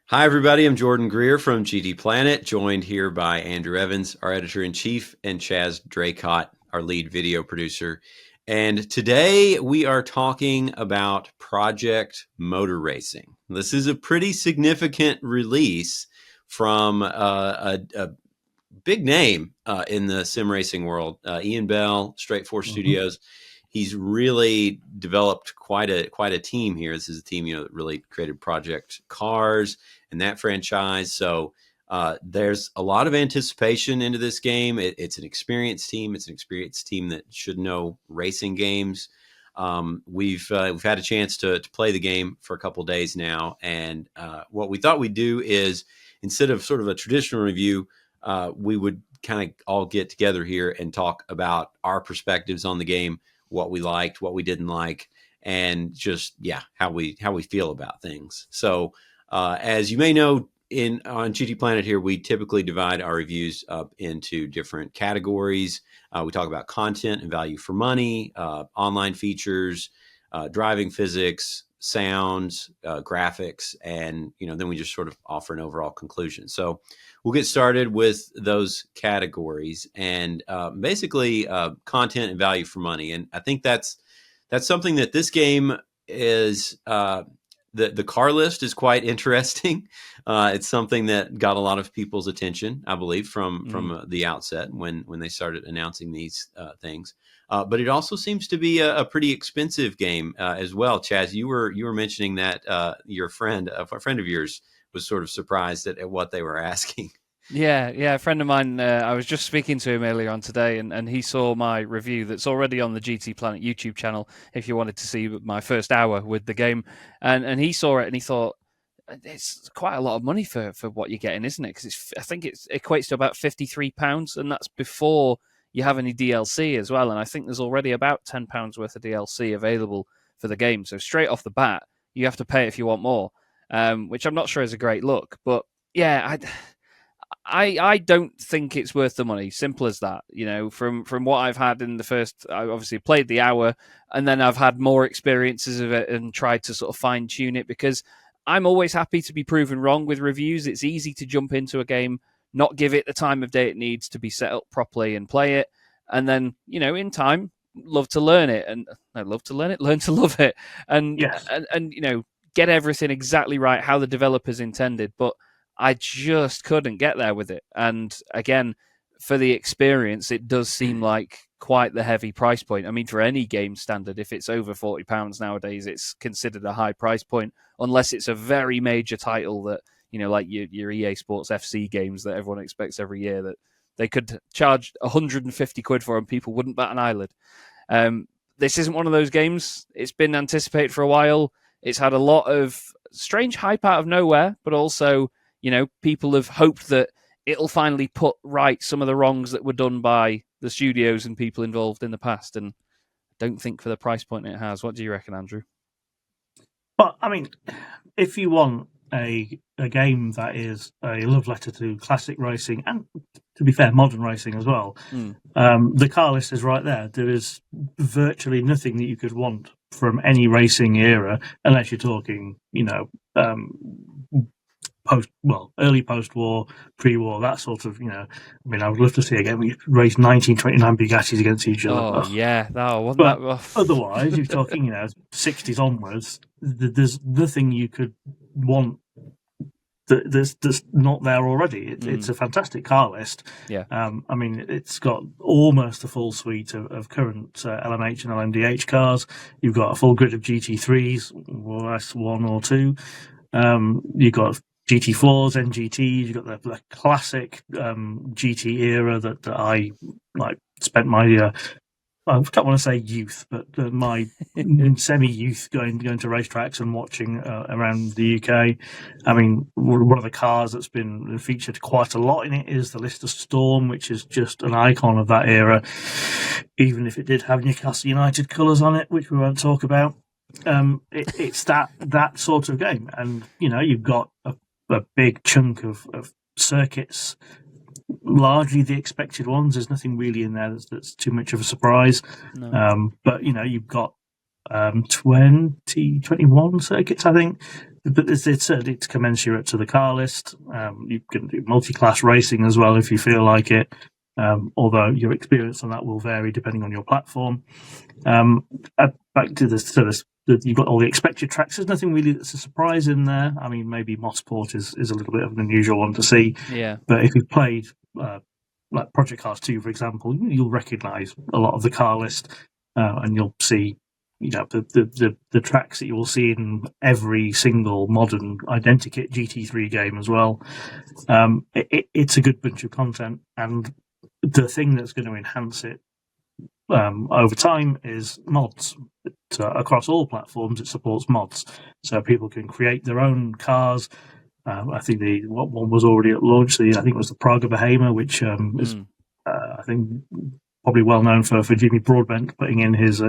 Hi, everybody. I'm Jordan Greer from GD Planet, joined here by Andrew Evans, our editor-in-chief, and Chaz Draycott, our lead video producer. And today we are talking about Project Motor Racing. This is a pretty significant release from a big name in the sim racing world. Ian Bell, Straight Force Studios. He's really developed quite a team here. This is a team, that really created Project Cars and that franchise. So there's a lot of anticipation into this game. It's an experienced team. It's an experienced team that should know racing games. We've had a chance to play the game for a couple of days now, and what we thought we'd do is, instead of sort of a traditional review, we would kind of all get together here and talk about our perspectives on the game, what we liked, what we didn't like, and just how we feel about things. So as you may know, on GT Planet here, we typically divide our reviews up into different categories. We talk about content and value for money, online features, driving physics, sounds, graphics, and then we just sort of offer an overall conclusion. So we'll get started with those categories, and basically content and value for money. And I think that's something that this game is. The car list is quite interesting. It's something that got a lot of people's attention, I believe, from the outset when they started announcing these things. But it also seems to be a pretty expensive game as well. Chaz, you were mentioning that your friend, a friend of yours, was sort of surprised at what they were asking. Yeah, a friend of mine, I was just speaking to him earlier on today, and he saw my review that's already on the GT Planet YouTube channel, if you wanted to see my first hour with the game. And he saw it and he thought, it's quite a lot of money for what you're getting, isn't it? Because I think it equates to about £53, and that's before you have any DLC as well. And I think there's already about £10 worth of DLC available for the game. So straight off the bat, you have to pay if you want more, which I'm not sure is a great look. But yeah, I don't think it's worth the money. Simple as that. From what I've had in the first, I obviously played the hour, and then I've had more experiences of it and tried to sort of fine tune it, because I'm always happy to be proven wrong with reviews. It's easy to jump into a game, not give it the time of day it needs to be set up properly and play it, and then in time, learn to learn it, learn to love it, and Yes. and get everything exactly right how the developers intended, but I just couldn't get there with it. And again, for the experience, it does seem like quite the heavy price point. I mean, for any game standard, if it's over £40 nowadays, it's considered a high price point, unless it's a very major title that, like your EA Sports FC games that everyone expects every year, that they could charge 150 quid for and people wouldn't bat an eyelid. This isn't one of those games. It's been anticipated for a while. It's had a lot of strange hype out of nowhere, but also people have hoped that it'll finally put right some of the wrongs that were done by the studios and people involved in the past. And I don't think for the price point it has. What do you reckon, Andrew? But I mean, if you want a game that is a love letter to classic racing and, to be fair, modern racing as well, the car list is right there. There is virtually nothing that you could want from any racing era, unless you're talking, early post-war, pre-war, that sort of, I mean, I would love to see a game where you race 1929 Bugattis against each other. Oh, yeah. Wasn't but that rough? Otherwise, you're talking, 60s onwards, there's nothing you could want that's not there already. It's a fantastic car list. Yeah. I mean, it's got almost a full suite of current LMH and LMDH cars. You've got a full grid of GT3s, or S1 or 2. You've got GT4s, NGTs. You've got the classic GT era that I spent my I don't want to say youth, but my semi-youth going to racetracks and watching around the UK. I mean, one of the cars that's been featured quite a lot in it is the Lister Storm, which is just an icon of that era, even if it did have Newcastle United colours on it, which we won't talk about. It's that sort of game, and you've got a big chunk of circuits, largely the expected ones. There's nothing really in there that's too much of a surprise. No. But you've got 21 circuits, I think. But it's commensurate to the car list. You can do multi-class racing as well if you feel like it. Although your experience on that will vary depending on your platform. Back to this, you've got all the expected tracks. There's nothing really that's a surprise in there. I mean, maybe Mosport is a little bit of an unusual one to see. Yeah. But if you've played like Project Cars 2, for example, you'll recognise a lot of the car list, and you'll see, the tracks that you will see in every single modern identikit GT3 game as well. It's a good bunch of content, and the thing that's going to enhance it over time is mods. Across all platforms, it supports mods, so people can create their own cars. I think what one was already at launch. I think it was the Praga Behemoth, which is I think probably well known for Jimmy Broadbent putting in his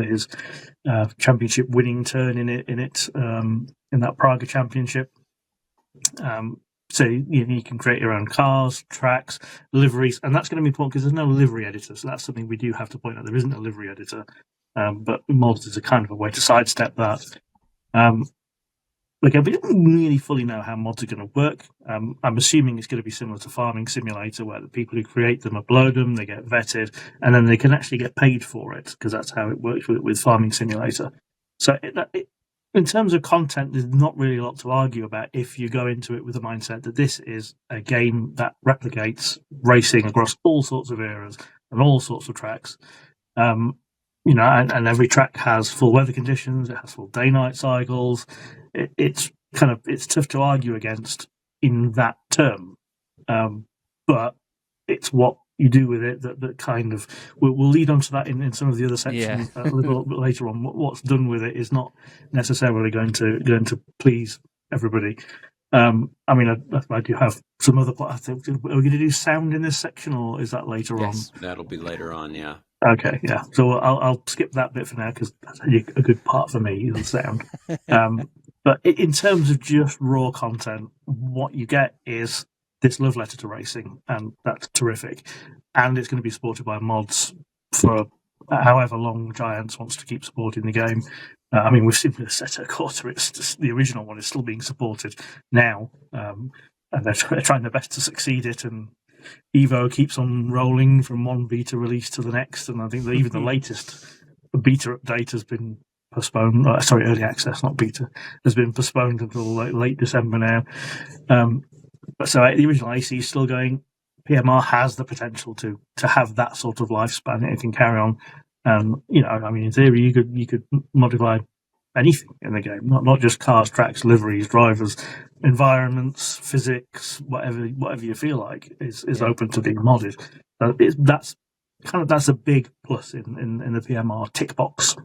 championship winning turn in that Praga Championship. So you can create your own cars, tracks, liveries, and that's going to be important because there's no livery editor. So that's something we do have to point out. There isn't a livery editor, but mods is a kind of a way to sidestep that. Again, we don't really fully know how mods are going to work. I'm assuming it's going to be similar to Farming Simulator, where the people who create them upload them, they get vetted, and then they can actually get paid for it, because that's how it works with Farming Simulator. So in terms of content, there's not really a lot to argue about if you go into it with the mindset that this is a game that replicates racing across all sorts of eras and all sorts of tracks. And every track has full weather conditions, it has full day-night cycles. It's tough to argue against in that term, but it's what you do with it that kind of we'll lead on to that in some of the other sections a little bit later on. What's done with it is not necessarily going to please everybody. I do have some other. I think, are we going to do sound in this section, or is that later on? That'll be later on. Yeah. Okay, yeah. So I'll skip that bit for now because that's a good part for me, the sound. But in terms of just raw content, what you get is this love letter to racing, and that's terrific. And it's going to be supported by mods for however long Giants wants to keep supporting the game. We've seen the Assetto Corsa, it's just, the original one is still being supported now, and they're trying their best to succeed it, and Evo keeps on rolling from one beta release to the next, and I think that even the latest beta update has been postponed. Early access, not beta, has been postponed until late December now. So the original AC is still going. PMR has the potential to have that sort of lifespan. It can carry on. In theory, you could modify anything in the game, not just cars, tracks, liveries, drivers, environments, physics, whatever you feel like is open to being modded. That's a big plus in the PMR tick box.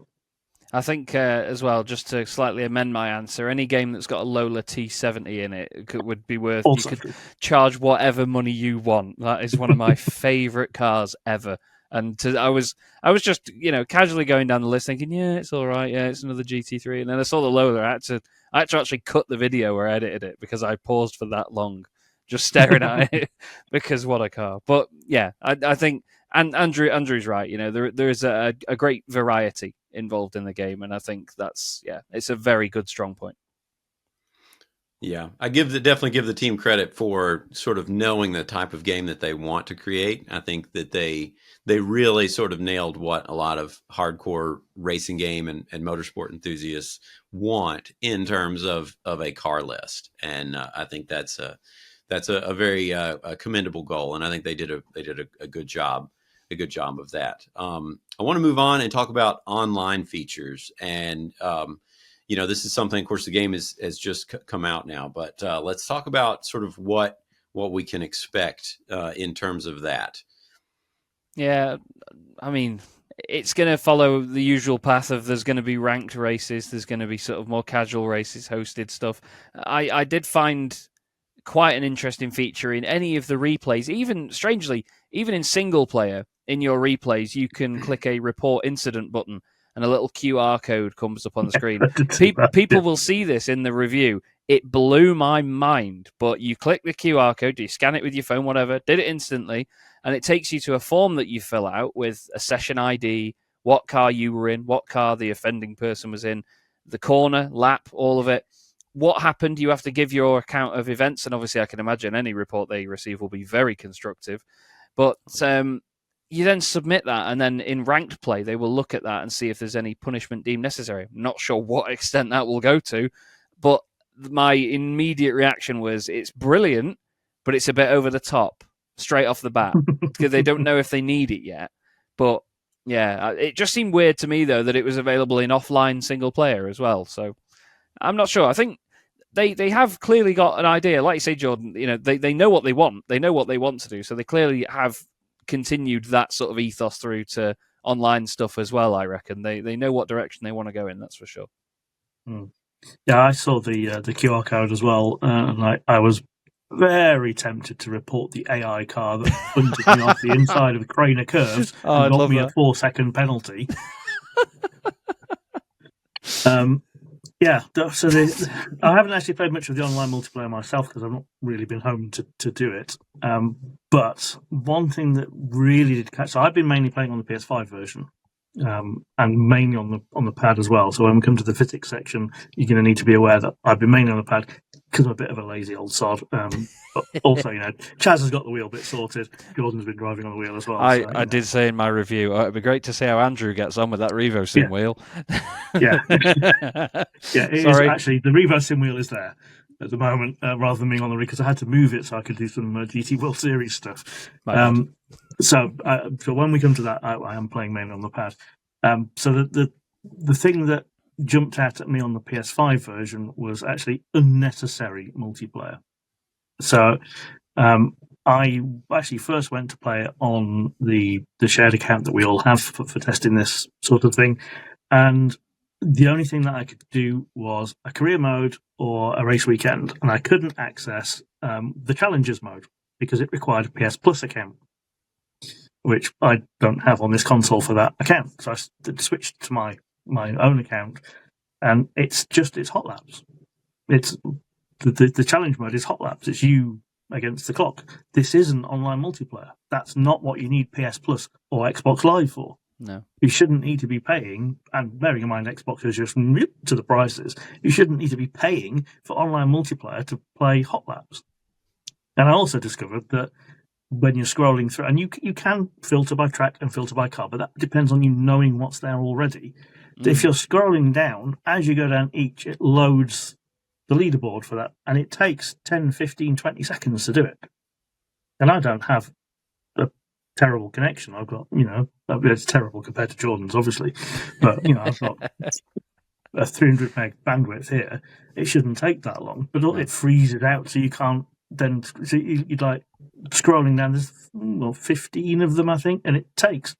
I think as well, just to slightly amend my answer, any game that's got a Lola T70 in it would be worth. Also, you could charge whatever money you want. That is one of my favourite cars ever. And I was just casually going down the list thinking, yeah, it's all right, yeah, it's another GT3, and then I saw the Lola. I had to actually cut the video where I edited it because I paused for that long, just staring at it because what a car. But yeah, I think, and Andrew's right. There is a great variety involved in the game, and I think it's a very good strong point. Yeah, I definitely give the team credit for sort of knowing the type of game that they want to create. I think that they really sort of nailed what a lot of hardcore racing game and motorsport enthusiasts want in terms of a car list, and I think that's a very commendable goal, and I think they did a good job. A good job of that. I want to move on and talk about online features, and this is something. Of course, the game has just come out now, but let's talk about sort of what we can expect in terms of that. Yeah, it's going to follow the usual path of there's going to be ranked races, there's going to be sort of more casual races, hosted stuff. I did find quite an interesting feature in any of the replays, even strangely, even in single player. In your replays, you can click a report incident button and a little QR code comes up on the screen. People will see this in the review. It blew my mind, but you click the QR code, you scan it with your phone, whatever, did it instantly, and it takes you to a form that you fill out with a session ID, what car you were in, what car the offending person was in, the corner, lap, all of it. What happened? You have to give your account of events, and obviously I can imagine any report they receive will be very constructive. But you then submit that, and then in ranked play, they will look at that and see if there's any punishment deemed necessary. I'm not sure what extent that will go to, but my immediate reaction was, it's brilliant, but it's a bit over the top, straight off the bat, because they don't know if they need it yet. But yeah, it just seemed weird to me, though, that it was available in offline single player as well. So I'm not sure. I think they have clearly got an idea. Like you say, Jordan, they know what they want. They know what they want to do. So they clearly have continued that sort of ethos through to online stuff as well, I reckon. They know what direction they want to go in, that's for sure. Yeah, I saw the QR code as well, and I was very tempted to report the AI car that punted me off the inside of Craner Curves and got me a 4-second penalty. Yeah, so I haven't actually played much of the online multiplayer myself because I've not really been home to do it. But one thing that really did catch, so I've been mainly playing on the PS5 version, and mainly on the pad as well. So when we come to the physics section, you're going to need to be aware that I've been mainly on the pad because I'm a bit of a lazy old sod. But also, Chaz has got the wheel bit sorted. Jordan's been driving on the wheel as well. I did say in my review, it'd be great to see how Andrew gets on with that Revo Sim wheel. Yeah. Yeah, it is actually, the Revo Sim wheel is there at the moment, rather than being on the rig, because I had to move it so I could do some GT World Series stuff. So when we come to that, I am playing mainly on the pad. So the thing that jumped out at me on the PS5 version was actually unnecessary multiplayer. So I actually first went to play it on the shared account that we all have for testing this sort of thing, and the only thing that I could do was a career mode or a race weekend, and I couldn't access the challenges mode because it required a PS Plus account, which I don't have on this console for that account. So I switched to my own account, and it's hot laps. It's the challenge mode is hot laps. It's you against the clock. This isn't online multiplayer. That's not what you need PS Plus or Xbox Live for. No. You shouldn't need to be paying, and bearing in mind Xbox is just to the prices, you shouldn't need to be paying for online multiplayer to play hot laps. And I also discovered that when you're scrolling through, and you can filter by track and filter by car, but that depends on you knowing what's there already. If you're scrolling down, as you go down each, it loads the leaderboard for that, and it takes 10, 15, 20 seconds to do it. And I don't have a terrible connection. I've got, it's terrible compared to Jordan's, obviously, but, I've got a 300 meg bandwidth here. It shouldn't take that long, but it freezes out, so you can't then, so you're like scrolling down, there's 15 of them, I think, and it takes,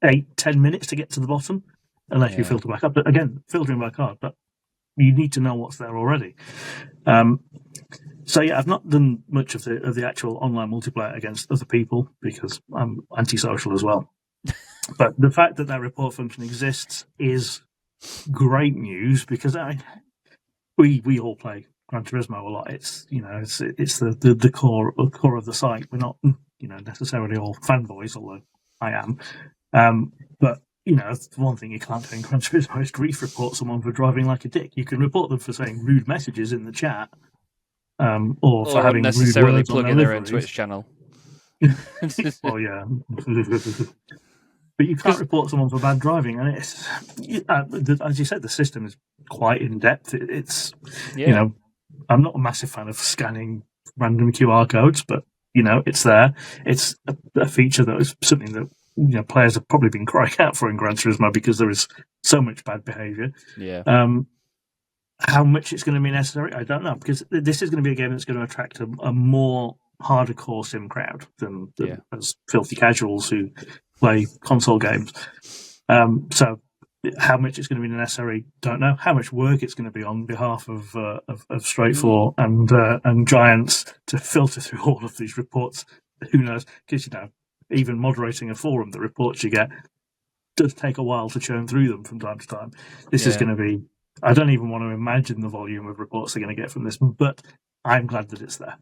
8-10 minutes to get to the bottom, unless you filter back up. But again, filtering by card, but you need to know what's there already. So yeah, I've not done much of the actual online multiplayer against other people because I'm antisocial as well. But the fact that report function exists is great news because we all play Gran Turismo a lot. It's it's the core of the site. We're not necessarily all fanboys, although I am. But one thing you can't do in Gran Turismo is grief report someone for driving like a dick. You can report them for saying rude messages in the chat, or for having unnecessarily rude words plugging their own Twitch channel. Well, yeah. But you can't report someone for bad driving, and it's as you said, the system is quite in depth. I'm not a massive fan of scanning random QR codes, but it's there. It's a feature that is something that players have probably been crying out for in Gran Turismo because there is so much bad behaviour. Yeah. How much it's going to be necessary, I don't know, because this is going to be a game that's going to attract a more harder core sim crowd than as filthy casuals who play console games. So how much it's going to be necessary, don't know. How much work it's going to be on behalf of Straight 4 and Giants to filter through all of these reports, who knows? Because even moderating a forum, the reports you get does take a while to churn through them from time to time. This is going to be, I don't even want to imagine the volume of reports they're going to get from this, but I'm glad that it's there.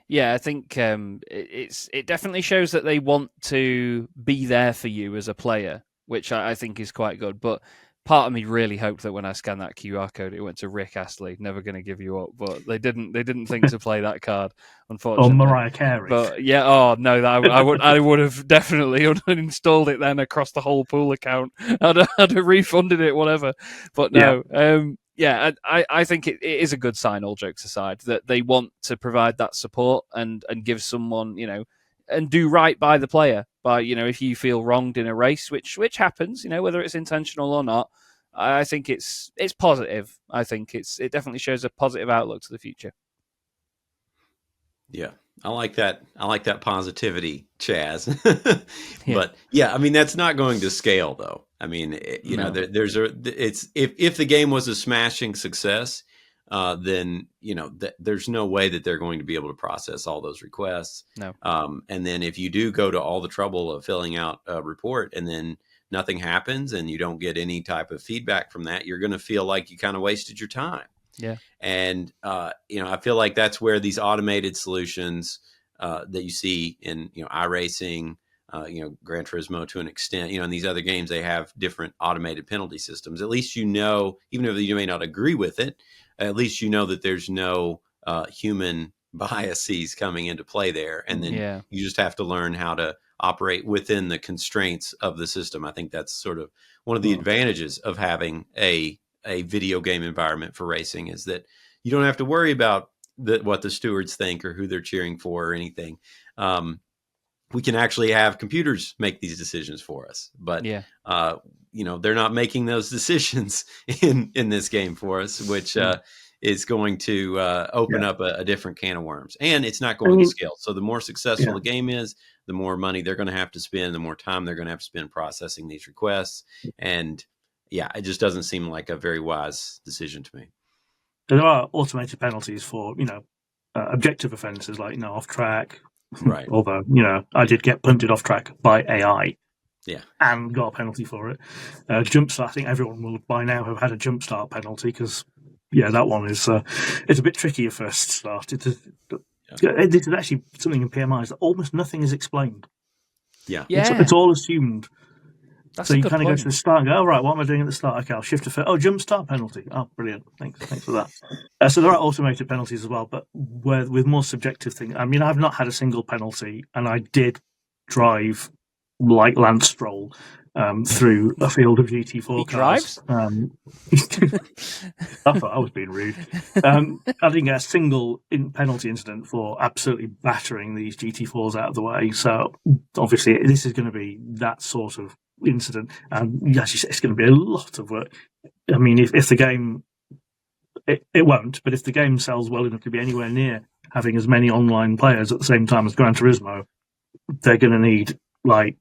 Yeah, I think it definitely shows that they want to be there for you as a player, which I think is quite good. But part of me really hoped that when I scanned that QR code, it went to Rick Astley, never going to give you up. But they didn't. They didn't think to play that card, Or unfortunately. Mariah Carey. But yeah, oh no, I would have definitely uninstalled it then across the whole pool account. I'd have refunded it, whatever. But no, yeah, I think it is a good sign, all jokes aside, that they want to provide that support and give someone, and do right by the player. By, if you feel wronged in a race, which happens, whether it's intentional or not, I think it's positive. I think it definitely shows a positive outlook to the future. Yeah, I like that. I like that positivity, Chaz. Yeah. But yeah, I mean that's not going to scale, though. I mean, No. it's if the game was a smashing success, then there's no way that they're going to be able to process all those requests. No. And then if you do go to all the trouble of filling out a report and then nothing happens and you don't get any type of feedback from that, you're going to feel like you kind of wasted your time. Yeah. And I feel like that's where these automated solutions that you see in iRacing, Gran Turismo to an extent, and these other games, they have different automated penalty systems. At least even if you may not agree with it, at least that there's no human biases coming into play there, and then you just have to learn how to operate within the constraints of the system. I think that's sort of one of the advantages of having a video game environment for racing, is that you don't have to worry about what the stewards think or who they're cheering for or anything. We can actually have computers make these decisions for us, but they're not making those decisions in this game for us, which is going to open up a different can of worms, and it's not going to scale. So the more successful the game is, the more money they're going to have to spend, the more time they're going to have to spend processing these requests. And yeah, it just doesn't seem like a very wise decision to me. There are automated penalties for, objective offences like, off track. Right. Although, I did get punted off track by AI. Yeah. And got a penalty for it. Jump start, I think everyone will by now have had a jump start penalty because, that one is it's a bit tricky at first start. This is actually something in PMI is that almost nothing is explained. Yeah. It's all assumed. That's so you kind of go to the start and go, right, what am I doing at the start? Okay, I'll shift to first. Oh, jump start penalty. Oh, brilliant. Thanks for that. So there are automated penalties as well, but with more subjective things. I mean, I've not had a single penalty, and I did drive like Lance Stroll through a field of GT4 cars. I thought I was being rude. I didn't get a single penalty incident for absolutely battering these GT4s out of the way. So obviously, this is going to be that sort of incident, and as you say, it's going to be a lot of work. I mean, if the game, it won't, but if the game sells well enough to be anywhere near having as many online players at the same time as Gran Turismo, they're going to need like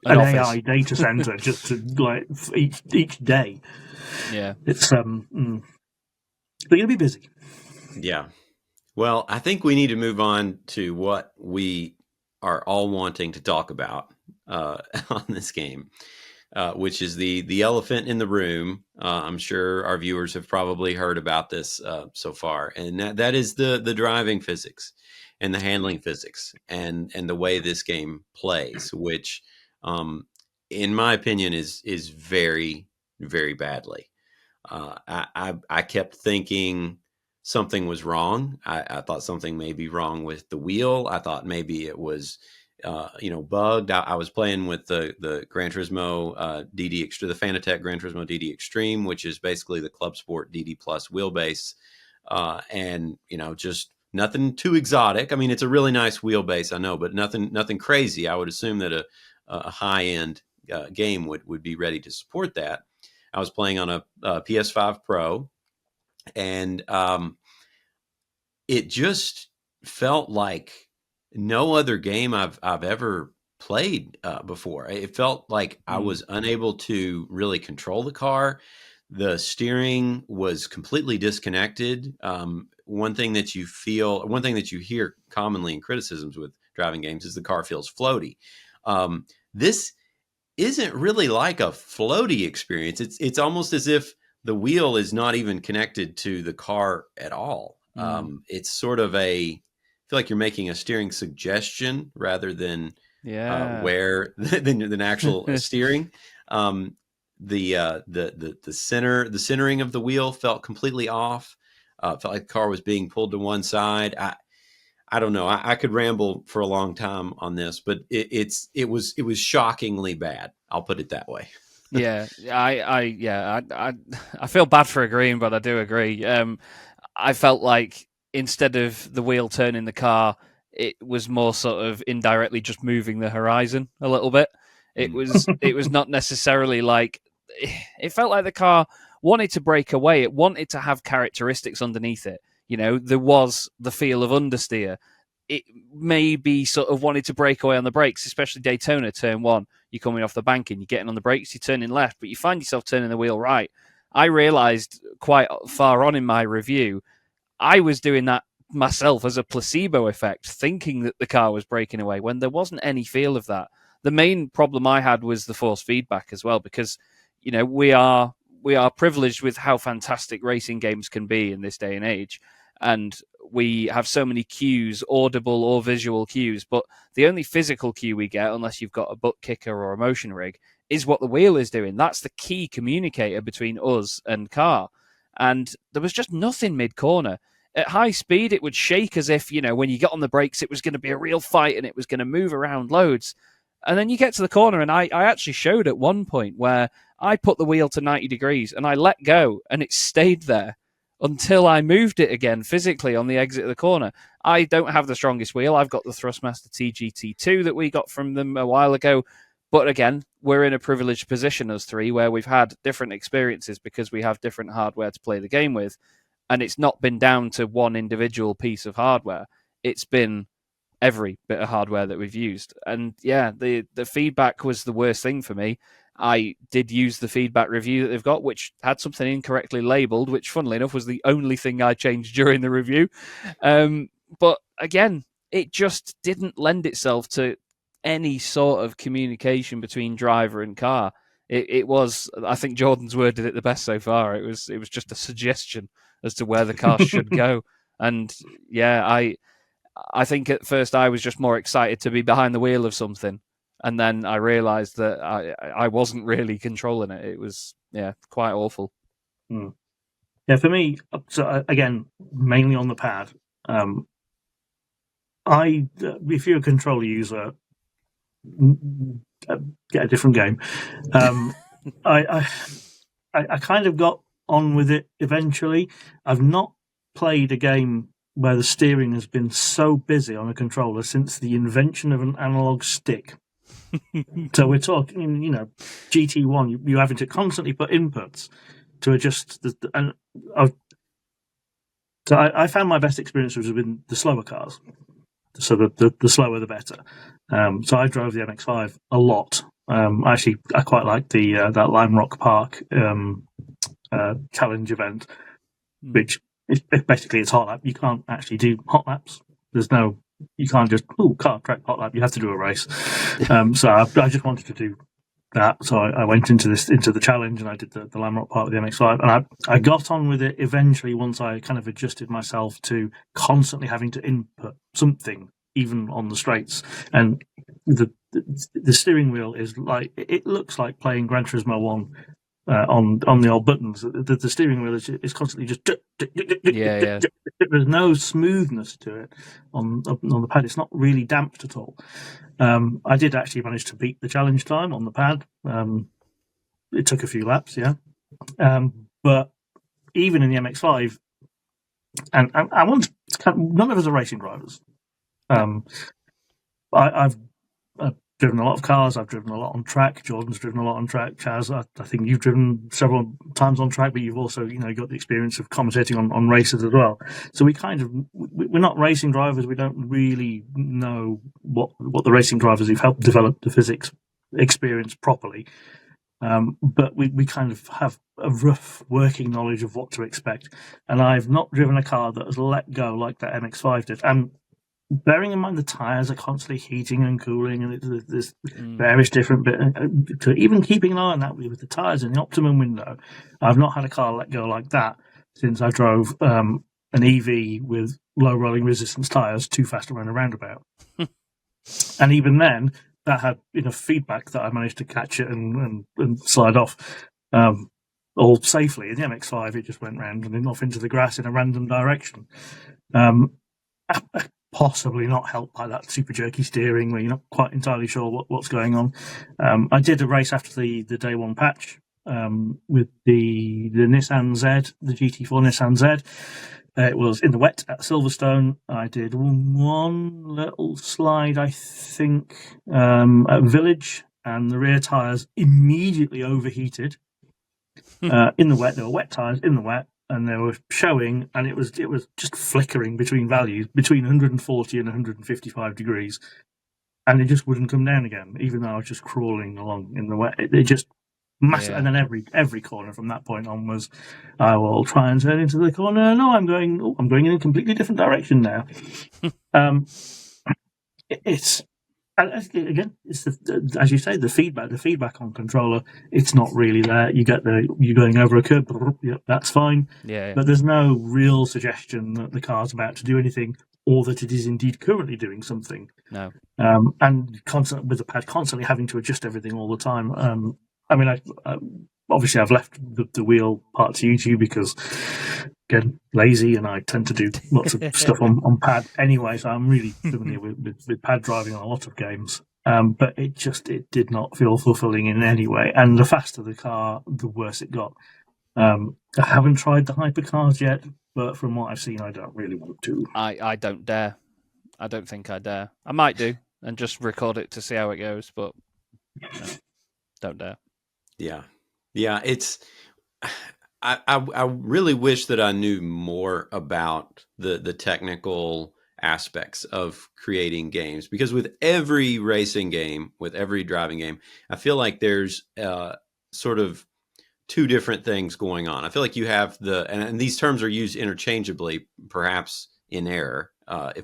an AI data center just to like each day. Yeah, it's they're going to be busy. Yeah. Well, I think we need to move on to what we are all wanting to talk about on this game, which is the elephant in the room. I'm sure our viewers have probably heard about this so far, and that is the driving physics and the handling physics and the way this game plays, which, in my opinion, is very, very badly. I kept thinking something was wrong. I thought something may be wrong with the wheel. I thought maybe it was, bugged. I was playing with the Gran Turismo DD the Fanatec Gran Turismo DD Extreme, which is basically the Club Sport DD Plus wheelbase, and just nothing too exotic. I mean, it's a really nice wheelbase, I know, but nothing crazy. I would assume that a high end game would be ready to support that. I was playing on a PS5 Pro, and it just felt like no other game I've ever played before. It felt like I was unable to really control the car. The steering was completely disconnected. One thing that you hear commonly in criticisms with driving games is the car feels floaty. This isn't really like a floaty experience. It's almost as if the wheel is not even connected to the car at all. It's sort of I feel like you're making a steering suggestion rather than where than actual steering. The centering of the wheel felt completely off. Felt like the car was being pulled to one side. I don't know. I could ramble for a long time on this, but it was shockingly bad. I'll put it that way. I feel bad for agreeing, but I do agree. I felt like instead of the wheel turning the car, it was more sort of indirectly just moving the horizon a little bit. It was not necessarily like, it felt like the car wanted to break away. It wanted to have characteristics underneath it. There was the feel of understeer. It maybe sort of wanted to break away on the brakes, especially Daytona turn 1. You're coming off the bank and you're getting on the brakes, you're turning left, but you find yourself turning the wheel right. I realized quite far on in my review, I was doing that myself as a placebo effect, thinking that the car was breaking away when there wasn't any feel of that. The main problem I had was the force feedback as well, because we are privileged with how fantastic racing games can be in this day and age, and we have so many cues, audible or visual cues, but the only physical cue we get, unless you've got a butt kicker or a motion rig, is what the wheel is doing. That's the key communicator between us and car. And there was just nothing mid-corner. At high speed, it would shake as if, when you got on the brakes, it was going to be a real fight and it was going to move around loads. And then you get to the corner, and I actually showed at one point where I put the wheel to 90 degrees and I let go, and it stayed there until I moved it again physically on the exit of the corner. I don't have the strongest wheel. I've got the Thrustmaster TGT2 that we got from them a while ago. But again, we're in a privileged position, us three, where we've had different experiences because we have different hardware to play the game with. And it's not been down to one individual piece of hardware. It's been every bit of hardware that we've used. And yeah, the feedback was the worst thing for me. I did use the feedback review that they've got, which had something incorrectly labeled, which funnily enough was the only thing I changed during the review. But again, it just didn't lend itself to any sort of communication between driver and car. It was, I think Jordan's worded it the best so far. It was just a suggestion as to where the car should go. And yeah, I think at first I was just more excited to be behind the wheel of something. And then I realized that I wasn't really controlling it. It was, quite awful. Yeah, for me, so again, mainly on the pad. If you're a controller user, get a different game. I kind of got on with it eventually. I've not played a game where the steering has been so busy on a controller since the invention of an analog stick. So we're talking, GT1, you're having to constantly put inputs to adjust. I found my best experience was with the slower cars. So the slower the better. So I drove the MX-5 a lot. I quite like that Lime Rock Park challenge event, which is basically it's hot lap. You can't actually do hot laps. You can't just car track hot lap. You have to do a race. So I just wanted to do that. So I went into the challenge and I did the Lime Rock Park with the MX-5, and I got on with it eventually once I kind of adjusted myself to constantly having to input something, even on the straights. And the steering wheel is like, it looks like playing Gran Turismo 1 on the old buttons. The steering wheel is constantly just yeah. There's no smoothness to it on the pad. It's not really damped at all. I did actually manage to beat the challenge time on the pad. It took a few laps, yeah. But even in the MX-5, and I want none of us are racing drivers. I've driven a lot of cars. I've driven a lot on track. Jordan's driven a lot on track. Chaz, I think you've driven several times on track, but you've also, got the experience of commentating on races as well. So we're not racing drivers. We don't really know what the racing drivers who've helped develop the physics experience properly. But we kind of have a rough working knowledge of what to expect. And I've not driven a car that has let go like that MX-5 did. And bearing in mind the tyres are constantly heating and cooling, and there's various different bits. So even keeping an eye on that with the tyres in the optimum window, I've not had a car let go like that since I drove an EV with low rolling resistance tyres too fast to run a roundabout. And even then, that had enough feedback that I managed to catch it and slide off all safely. In the MX-5, it just went round and then off into the grass in a random direction. Possibly not helped by that super jerky steering where you're not quite entirely sure what's going on. I did a race after the day one patch with the Nissan Z, the GT4 Nissan Z. It was in the wet at Silverstone. I did one little slide, I think, at Village, and the rear tyres immediately overheated. In the wet, there were wet tyres in the wet, and they were showing, and it was just flickering between values, between 140 and 155 degrees, and it just wouldn't come down again, even though I was just crawling along in the wet. It just massive, and then every corner from that point on was, I will try and turn into the corner. No, I'm going in a completely different direction now. It's again, it's as you say, the feedback on controller. It's not really there. You get you're going over a curb. Yep, that's fine. Yeah. But there's no real suggestion that the car's about to do anything, or that it is indeed currently doing something. No. And with the pad constantly having to adjust everything all the time. I mean, obviously I've left the wheel part to YouTube because, again, lazy, and I tend to do lots of stuff on pad anyway, so I'm really familiar with pad driving on a lot of games. But it did not feel fulfilling in any way. And the faster the car, the worse it got. I haven't tried the hypercars yet, but from what I've seen, I don't really want to. I don't dare. I don't think I dare. I might do and just record it to see how it goes, but no, don't dare. Yeah. It's. I really wish that I knew more about the technical aspects of creating games, because with every racing game, with every driving game, I feel like there's sort of two different things going on. I feel like you have and these terms are used interchangeably, perhaps in error,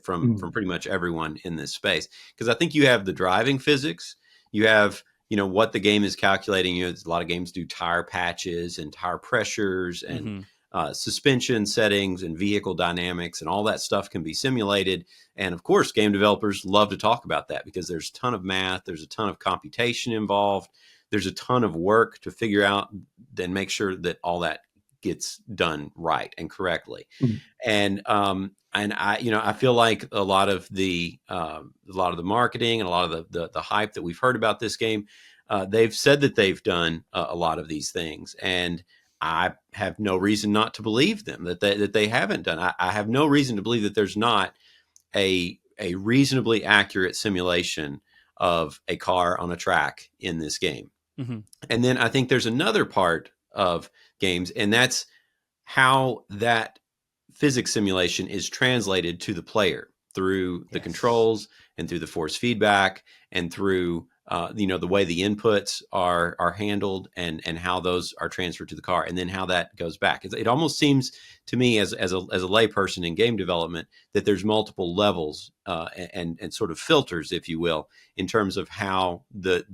from pretty much everyone in this space, because I think you have the driving physics, you have what the game is calculating. A lot of games do tire patches and tire pressures and suspension settings and vehicle dynamics, and all that stuff can be simulated. And of course, game developers love to talk about that because there's a ton of math, there's a ton of computation involved, there's a ton of work to figure out and make sure that all that gets done right and correctly. And I feel like a lot of the marketing and a lot of the hype that we've heard about this game, they've said that they've done a lot of these things, and I have no reason not to believe them that they haven't done. I have no reason to believe that there's not a reasonably accurate simulation of a car on a track in this game. And then I think there's another part of games, and that's how that physics simulation is translated to the player through the controls and through the force feedback and through the way the inputs are handled and how those are transferred to the car, and then how that goes back. It almost seems to me as a layperson in game development that there's multiple levels and sort of filters, if you will, in terms of how the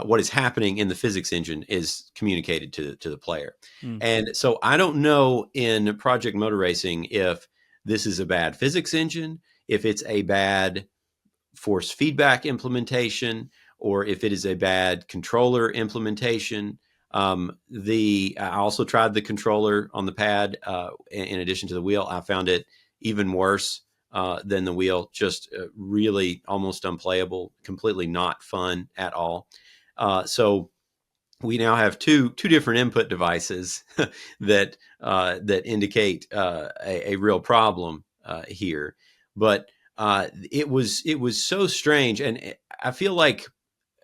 what is happening in the physics engine is communicated to the player. And so I don't know in Project Motor Racing if this is a bad physics engine, if it's a bad force feedback implementation, or if it is a bad controller implementation. I also tried the controller on the pad in addition to the wheel. I found it even worse than the wheel, just really almost unplayable, completely not fun at all. So we now have two different input devices that indicate a real problem here. But it was so strange, and I feel like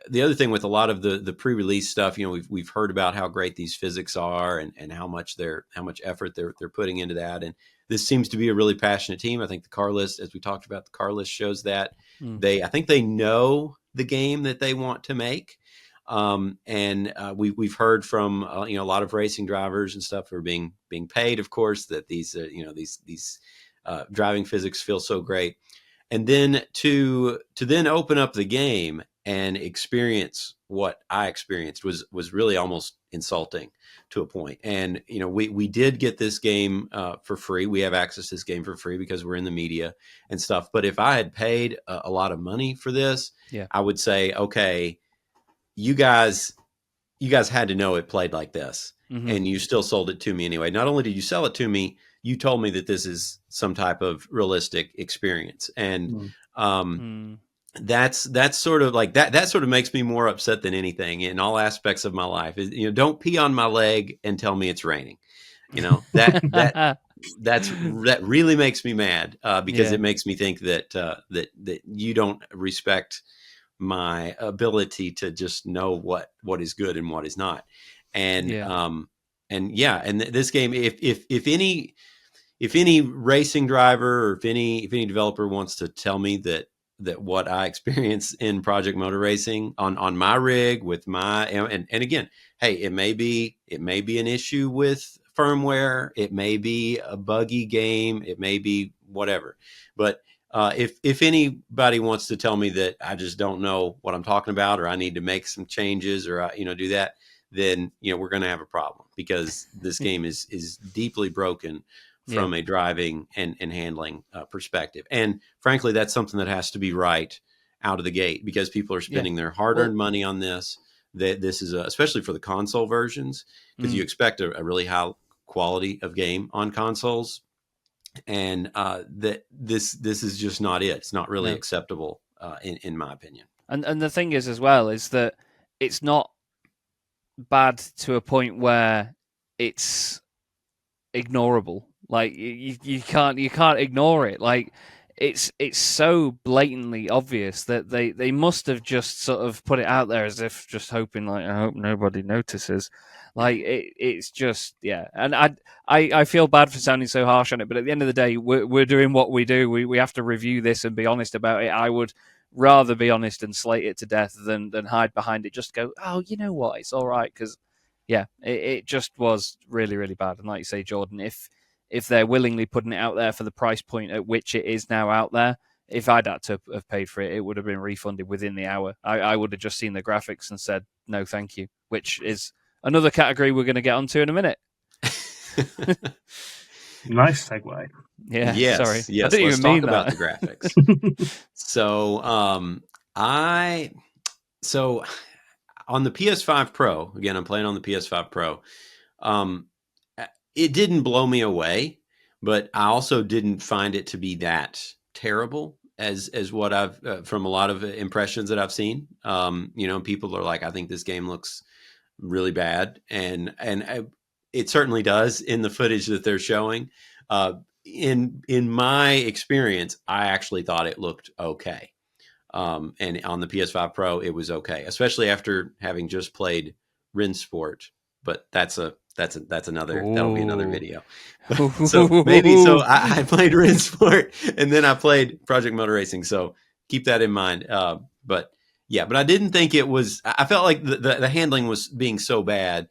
the other thing with a lot of the pre-release stuff, we've heard about how great these physics are and how much effort they're putting into that. And this seems to be a really passionate team. I think the car list, as we talked about, the car list shows that I think they know the game that they want to make. And we've heard from a lot of racing drivers and stuff who are being paid, of course, that these driving physics feel so great. And then to then open up the game and experience what I experienced was really almost insulting to a point. And we did get this game for free. We have access to this game for free because we're in the media and stuff. But if I had paid a lot of money for this, I would say, okay, you guys had to know it played like this, and you still sold it to me anyway. Not only did you sell it to me, you told me that this is some type of realistic experience, and that's sort of like that sort of makes me more upset than anything in all aspects of my life. Don't pee on my leg and tell me it's raining. That really makes me mad because it makes me think that that you don't respect my ability to just know what is good and what is not. And this game, if any racing driver or if any developer wants to tell me that what I experience in Project Motor Racing on my rig with my and again, hey, it may be an issue with firmware, it may be a buggy game, it may be whatever, but if anybody wants to tell me that I just don't know what I'm talking about, or I need to make some changes, or do that, then we're going to have a problem, because this game is deeply broken from a driving and handling perspective. And frankly, that's something that has to be right out of the gate, because people are spending their hard-earned money on this. That this is especially for the console versions, because you expect a really high quality of game on consoles. And that this is just not it. It's not really acceptable in my opinion. And the thing is as well is that it's not bad to a point where it's ignorable. Like you can't ignore it. Like it's so blatantly obvious that they must have just sort of put it out there as if just hoping, like, I hope nobody notices. Like it's just and I feel bad for sounding so harsh on it, but at the end of the day, we're doing what we do. We have to review this and be honest about it. I would rather be honest and slate it to death than hide behind it. Just go, oh, you know what, it's all right, because it just was really, really bad. And like you say, Jordan, if they're willingly putting it out there for the price point at which it is now out there, if I'd had to have paid for it, it would have been refunded within the hour. I would have just seen the graphics and said, no, thank you, which is another category we're going to get onto in a minute. Nice segue. Yeah, yes, sorry. Yes, I didn't let's even talk mean about that. the graphics. So on the PS5 Pro, again, I'm playing on the PS5 Pro. It didn't blow me away, but I also didn't find it to be that terrible as what I've from a lot of impressions that I've seen. People are like, I think this game looks really bad, and it certainly does in the footage that they're showing. In my experience, I actually thought it looked okay. And on the PS5 Pro, it was okay, especially after having just played Rinsport. But that's another. Ooh. That'll be another video. So I played Rinsport, and then I played Project Motor Racing. So keep that in mind. But I didn't think it was. I felt like the handling was being so bad,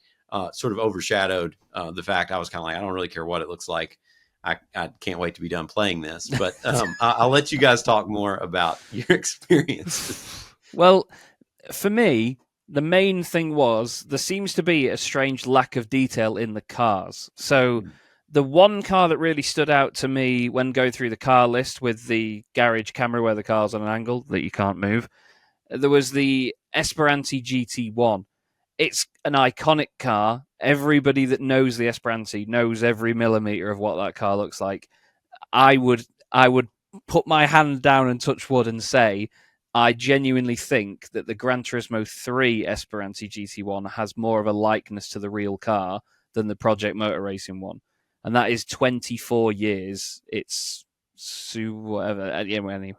sort of overshadowed the fact I was kind of like, I don't really care what it looks like. I can't wait to be done playing this, but I'll let you guys talk more about your experience. Well, for me, the main thing was there seems to be a strange lack of detail in the cars. So the one car that really stood out to me when going through the car list with the garage camera where the car's on an angle that you can't move, there was the Esperanti GT1. It's an iconic car. Everybody that knows the Esperanti knows every millimeter of what that car looks like. I would put my hand down and touch wood and say I genuinely think that the Gran Turismo 3 Esperanti GT1 has more of a likeness to the real car than the Project Motor Racing one. And that is 24 years. It's whatever. Anyway.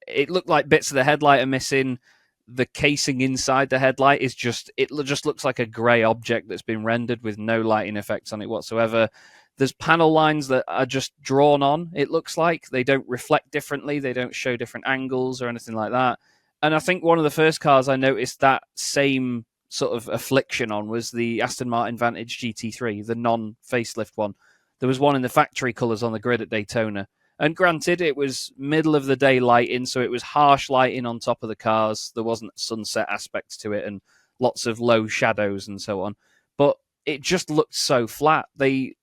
It looked like bits of the headlight are missing. The casing inside the headlight is just looks like a grey object that's been rendered with no lighting effects on it whatsoever. There's panel lines that are just drawn on, it looks like. They don't reflect differently. They don't show different angles or anything like that. And I think one of the first cars I noticed that same sort of affliction on was the Aston Martin Vantage GT3, the non-facelift one. There was one in the factory colours on the grid at Daytona. And granted, it was middle of the day lighting, so it was harsh lighting on top of the cars. There wasn't sunset aspects to it and lots of low shadows and so on. But it just looked so flat. They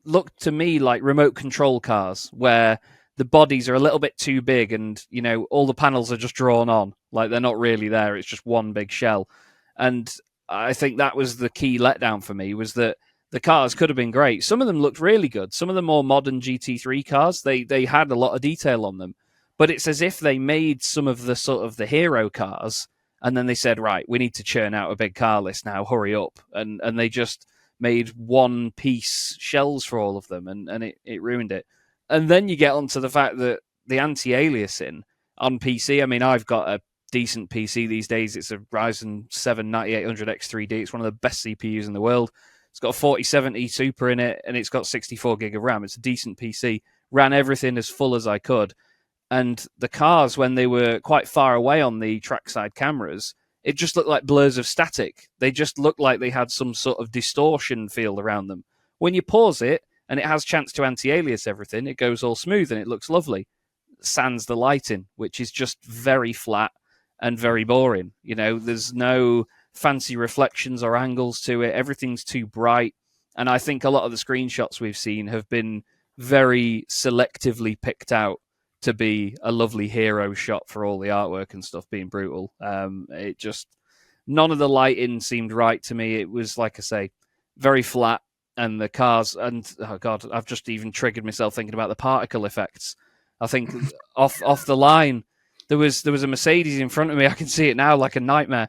looked to me like remote control cars where the bodies are a little bit too big and, you know, all the panels are just drawn on. Like they're not really there. It's just one big shell. And I think that was the key letdown for me, was that the cars could have been great. Some of them looked really good. Some of the more modern GT3 cars, they had a lot of detail on them. But it's as if they made some of the sort of the hero cars and then they said, right, we need to churn out a big car list now, hurry up. And they just made one piece shells for all of them, and it ruined it. And then you get onto the fact that the anti-aliasing on PC, I mean, I've got a decent PC these days. It's a Ryzen 7 9800 X3D. It's one of the best CPUs in the world. It's got a 4070 Super in it, and it's got 64 gig of RAM. It's a decent PC. Ran everything as full as I could. And the cars, when they were quite far away on the trackside cameras, it just looked like blurs of static. They just looked like they had some sort of distortion field around them. When you pause it, and it has chance to anti-alias everything, it goes all smooth and it looks lovely. Sans the lighting, which is just very flat and very boring. You know, there's no fancy reflections or angles to it. Everything's too bright. And I think a lot of the screenshots we've seen have been very selectively picked out to be a lovely hero shot for all the artwork and stuff being brutal. It just, none of the lighting seemed right to me. It was, like I say, very flat, and the cars, and oh god, I've just even triggered myself thinking about the particle effects. I think off the line, there was a Mercedes in front of me. I can see it now like a nightmare.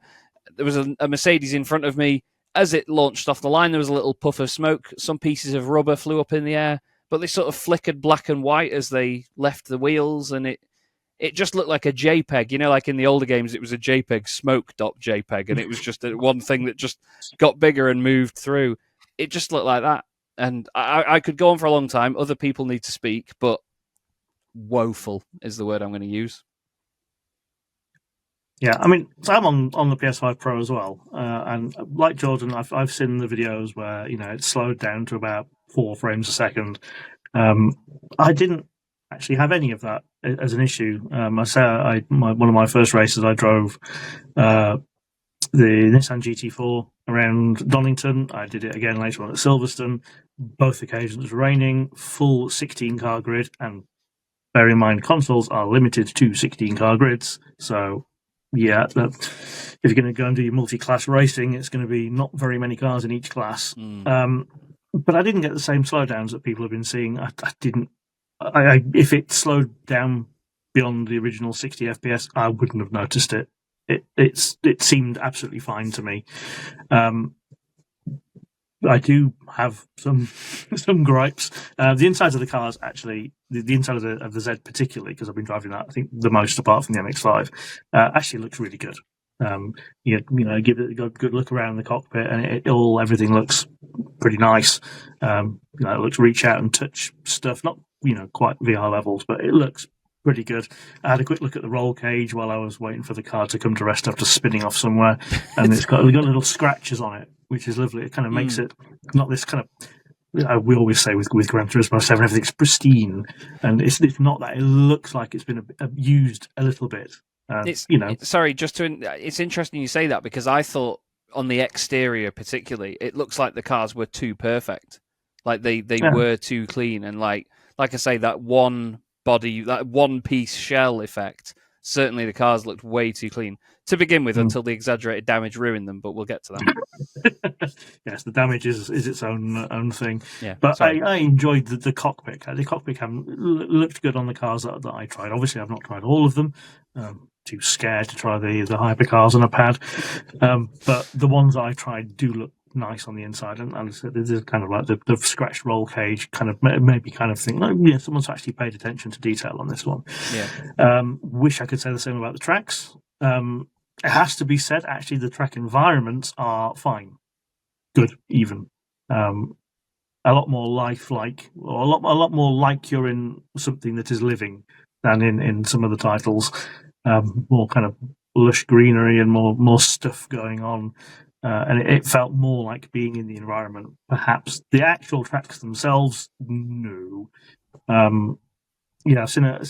There was a Mercedes in front of me. As it launched off the line, there was a little puff of smoke. Some pieces of rubber flew up in the air, but they sort of flickered black and white as they left the wheels, and it just looked like a JPEG. You know, like in the older games, it was a JPEG smoke.jpg, and it was just one thing that just got bigger and moved through. It just looked like that. And I could go on for a long time. Other people need to speak, but woeful is the word I'm going to use. Yeah, I mean, so I'm on the PS5 Pro as well, and like Jordan, I've seen the videos where, you know, it's slowed down to about 4 frames a second. I didn't actually have any of that as an issue. I say one of my first races, I drove the Nissan GT4 around Donington. I did it again later on at Silverstone. Both occasions raining, full 16-car grid, and bear in mind, consoles are limited to 16-car grids, so yeah, if you're going to go and do your multi-class racing, it's going to be not very many cars in each class. But I didn't get the same slowdowns that people have been seeing. I didn't. If it slowed down beyond the original 60 FPS, I wouldn't have noticed it. It seemed absolutely fine to me. I do have some gripes. The insides of the cars, actually, the inside of the Z particularly, because I've been driving that, I think, the most apart from the MX-5, actually looks really good. You know, give it a good look around the cockpit, and everything looks pretty nice. You know, it looks reach out and touch stuff, not, you know, quite VR levels, but it looks pretty good. I had a quick look at the roll cage while I was waiting for the car to come to rest after spinning off somewhere, and we've got little scratches on it, which is lovely. It kind of makes it not this kind of, you know, we always say with Gran Turismo 7 everything's pristine, and it's not that. It looks like it's been used a little bit. You know, it's interesting you say that, because I thought on the exterior particularly, it looks like the cars were too perfect, like they were too clean, and like I say, that one body, that one piece shell effect. Certainly, the cars looked way too clean to begin with, until the exaggerated damage ruined them. But we'll get to that. Yes, the damage is its own thing. Yeah, but I enjoyed the cockpit. The cockpit cam looked good on the cars that I tried. Obviously, I've not tried all of them. Too scared to try the hypercars on a pad. But the ones I tried do look nice on the inside, and there's kind of like the scratched roll cage kind of maybe kind of thing. Like, yeah, someone's actually paid attention to detail on this one. Yeah. Wish I could say the same about the tracks. It has to be said, actually, the track environments are fine, good, even. A lot more lifelike, or a lot more like you're in something that is living than in some of the titles. More kind of lush greenery and more stuff going on. And it felt more like being in the environment. Perhaps the actual tracks themselves, no. I've seen a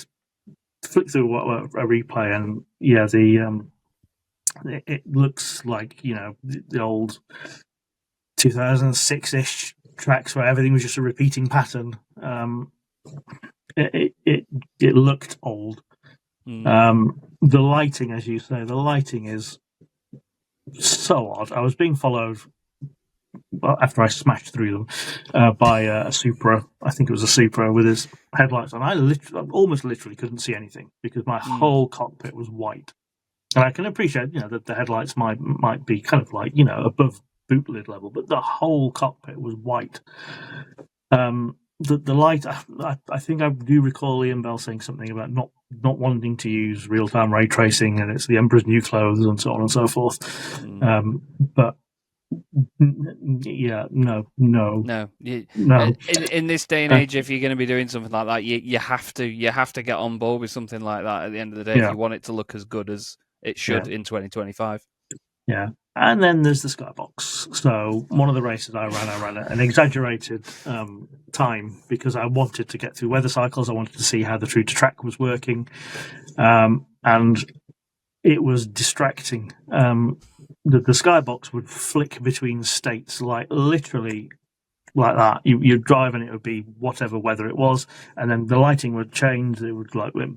flick through a replay, and it looks like the old 2006-ish tracks where everything was just a repeating pattern. It looked old. The lighting, as you say, the lighting is so odd. I was being followed after I smashed through them by a Supra. I think it was a Supra with his headlights on. I almost literally couldn't see anything because my whole cockpit was white. And I can appreciate, that the headlights might be kind of like, above boot lid level, but the whole cockpit was white. The light, I think I do recall Ian Bell saying something about not wanting to use real-time ray tracing, and it's the Emperor's New Clothes and so on and so forth. But yeah, no. In this day and age, if you're going to be doing something like that, you have to get on board with something like that. At the end of the day, if you want it to look as good as it should in 2025. Yeah. And then there's the skybox. So one of the races I ran at an exaggerated time because I wanted to get through weather cycles. I wanted to see how the true to track was working, and it was distracting. The skybox would flick between states, like literally like that. You'd drive and it would be whatever weather it was, and then the lighting would change. It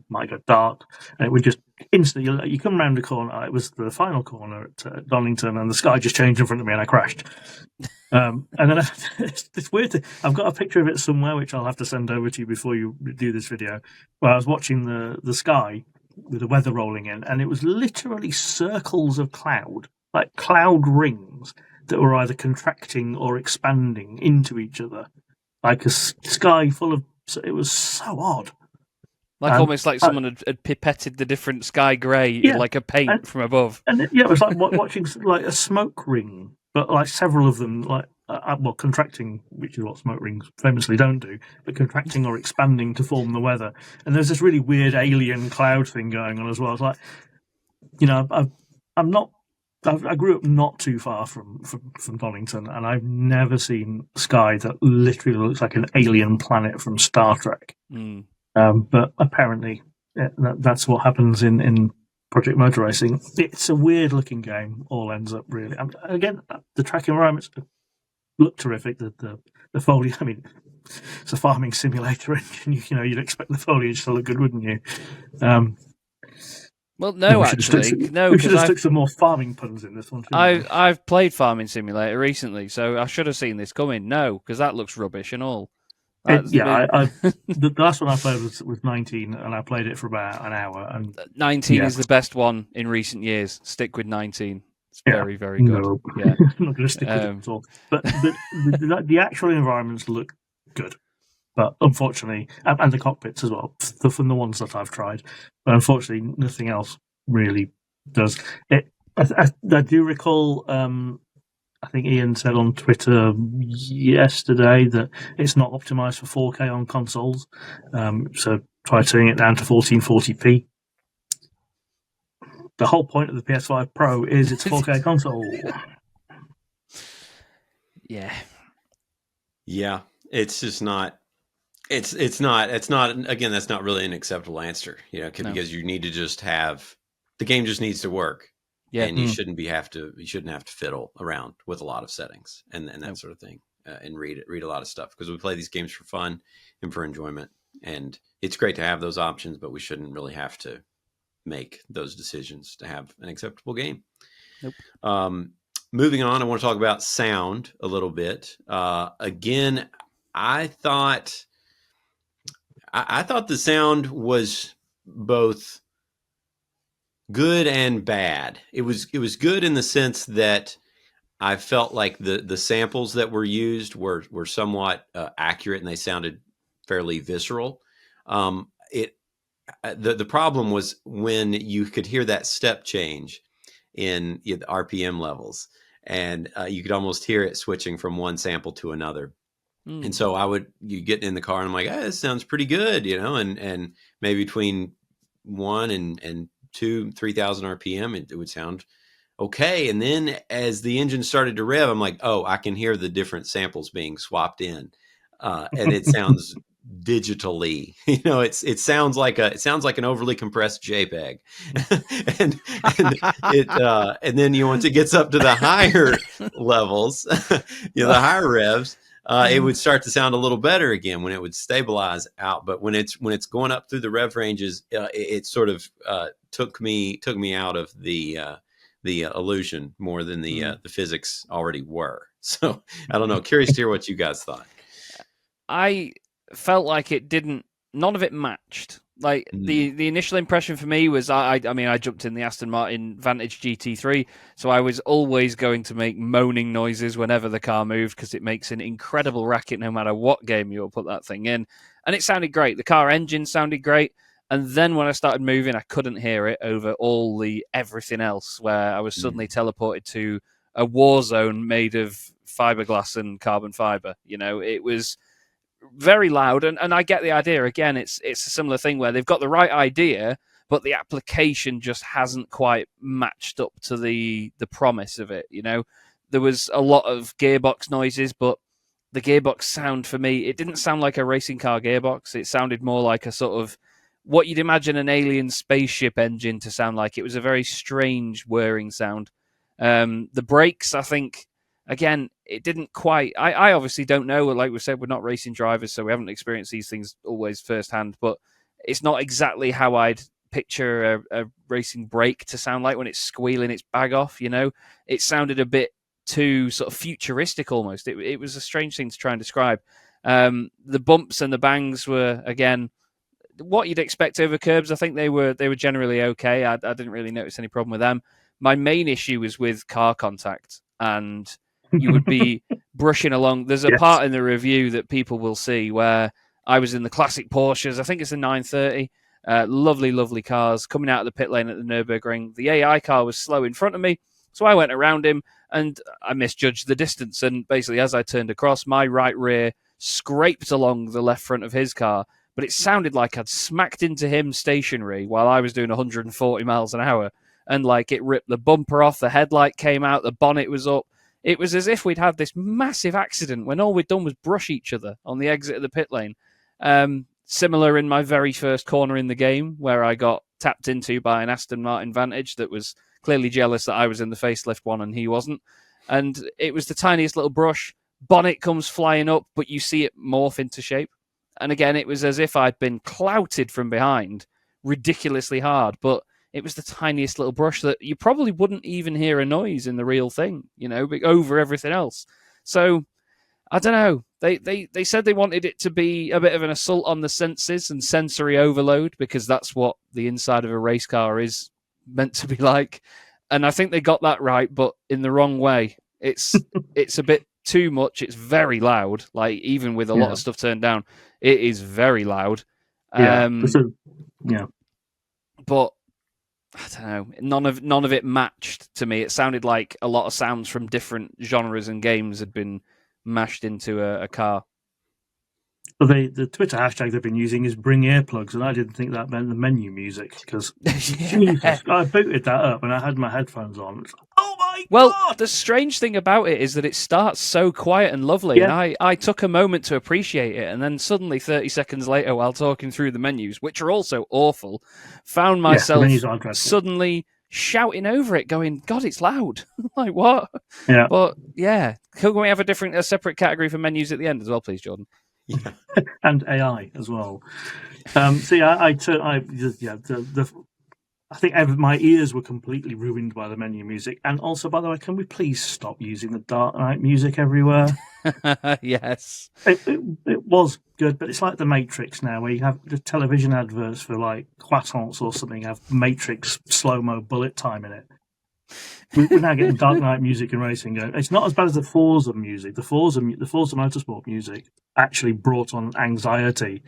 might go dark, and it would just instantly. You come around the corner. It was the final corner at Donington, and the sky just changed in front of me, and I crashed. And then it's weird thing. I've got a picture of it somewhere, which I'll have to send over to you before you do this video. Where I was watching the sky with the weather rolling in, and it was literally circles of cloud, like cloud rings that were either contracting or expanding into each other, like a sky full of. It was so odd, almost like someone had pipetted the different sky grey like a paint from above. And it was like watching like a smoke ring, but like several of them, like contracting, which is what smoke rings famously don't do, but contracting or expanding to form the weather. And there's this really weird alien cloud thing going on as well. It's like, I grew up not too far from Donington, and I've never seen sky that literally looks like an alien planet from Star Trek. But apparently, that's what happens in Project Motor Racing. It's a weird-looking game. All ends up really. Again, the track environments look terrific. The foliage. I mean, it's a farming simulator engine. You'd expect the foliage to look good, wouldn't you? Well, no, actually, no. We should have stuck some more farming puns in this one. I've played Farming Simulator recently, so I should have seen this coming. No, because that looks rubbish and all. The last one I played was 19, and I played it for about an hour. And 19 is the best one in recent years. Stick with 19. It's very, very good. No. Yeah, I'm not going to stick with it at all. But the actual environments look good. But unfortunately, and the cockpits as well, from the ones that I've tried. But unfortunately, nothing else really does. I do recall, I think Ian said on Twitter yesterday that it's not optimized for 4K on consoles. So try turning it down to 1440p. The whole point of the PS5 Pro is it's a 4K console. Yeah. Yeah. It's just not. It's not. Again, that's not really an acceptable answer. Because you need to just have the game just needs to work. Yeah, and you shouldn't have to fiddle around with a lot of settings and that sort of thing, and read a lot of stuff, because we play these games for fun and for enjoyment, and it's great to have those options, but we shouldn't really have to make those decisions to have an acceptable game. Nope. Moving on, I want to talk about sound a little bit. Again, I thought the sound was both good and bad. It was good in the sense that I felt like the samples that were used were somewhat accurate, and they sounded fairly visceral. The problem was when you could hear that step change in the RPM levels, and you could almost hear it switching from one sample to another. And so you get in the car and I'm like, this sounds pretty good, and maybe between 1 and 2,000-3,000 RPM, it would sound okay. And then as the engine started to rev, I'm like, I can hear the different samples being swapped in, and it sounds digitally. It sounds like an overly compressed JPEG, and and then once it gets up to the higher levels, the higher revs, it would start to sound a little better again when it would stabilize out. But when it's going up through the rev ranges, it sort of took me out of the illusion more than the physics already were. So I don't know. Curious to hear what you guys thought. I felt like none of it matched. Like the initial impression for me was, I mean, I jumped in the Aston Martin Vantage GT3, so I was always going to make moaning noises whenever the car moved, because it makes an incredible racket no matter what game you'll put that thing in. And it sounded great. The car engine sounded great. And then when I started moving, I couldn't hear it over all the everything else, where I was suddenly teleported to a war zone made of fiberglass and carbon fiber. It was very loud, and I get the idea. Again, it's a similar thing where they've got the right idea, but the application just hasn't quite matched up to the promise of it. There was a lot of gearbox noises, but the gearbox sound for me, it didn't sound like a racing car gearbox. It sounded more like a sort of what you'd imagine an alien spaceship engine to sound like. It was a very strange whirring sound. The brakes, I think, again, it didn't quite... I obviously don't know. Like we said, we're not racing drivers, so we haven't experienced these things always firsthand, but it's not exactly how I'd picture a racing brake to sound like when it's squealing its bag off, It sounded a bit too sort of futuristic almost. It was a strange thing to try and describe. The bumps and the bangs were, again, what you'd expect over curbs. I think they were generally okay. I didn't really notice any problem with them. My main issue was with car contact, and you would be brushing along. There's a part in the review that people will see where I was in the classic Porsches. I think it's a 930. Lovely, lovely cars coming out of the pit lane at the Nürburgring. The AI car was slow in front of me, so I went around him and I misjudged the distance. And basically, as I turned across, my right rear scraped along the left front of his car, but it sounded like I'd smacked into him stationary while I was doing 140 miles an hour. And like it ripped the bumper off, the headlight came out, the bonnet was up. It was as if we'd had this massive accident when all we'd done was brush each other on the exit of the pit lane. Similar in my very first corner in the game, where I got tapped into by an Aston Martin Vantage that was clearly jealous that I was in the facelift one and he wasn't. And it was the tiniest little brush. Bonnet comes flying up, but you see it morph into shape. And again, it was as if I'd been clouted from behind ridiculously hard, but it was the tiniest little brush that you probably wouldn't even hear a noise in the real thing, over everything else. So, I don't know. They said they wanted it to be a bit of an assault on the senses and sensory overload, because that's what the inside of a race car is meant to be like. And I think they got that right, but in the wrong way. It's a bit too much. It's very loud. Like, even with a lot of stuff turned down, it is very loud. Yeah. But I don't know. None of it matched to me. It sounded like a lot of sounds from different genres and games had been mashed into a car. Well, the Twitter hashtag they've been using is bring earplugs, and I didn't think that meant the menu music, because Jesus, I booted that up and I had my headphones on. It's like, oh my God! The strange thing about it is that it starts so quiet and lovely, and I took a moment to appreciate it, and then suddenly 30 seconds later, while talking through the menus, which are also awful, found myself suddenly shouting over it, going, God, it's loud. Like, what? Yeah. But yeah, can we have a separate category for menus at the end as well, please, Jordan? Yeah. And AI as well. I think my ears were completely ruined by the menu music. And also, by the way, can we please stop using the Dark Knight music everywhere? Yes. It was good, but it's like the Matrix now, where you have the television adverts for like croissants or something, have Matrix slow-mo bullet time in it. We're now getting Dark Knight music and racing going. It's not as bad as the Forza music. The Forza Motorsport music actually brought on anxiety.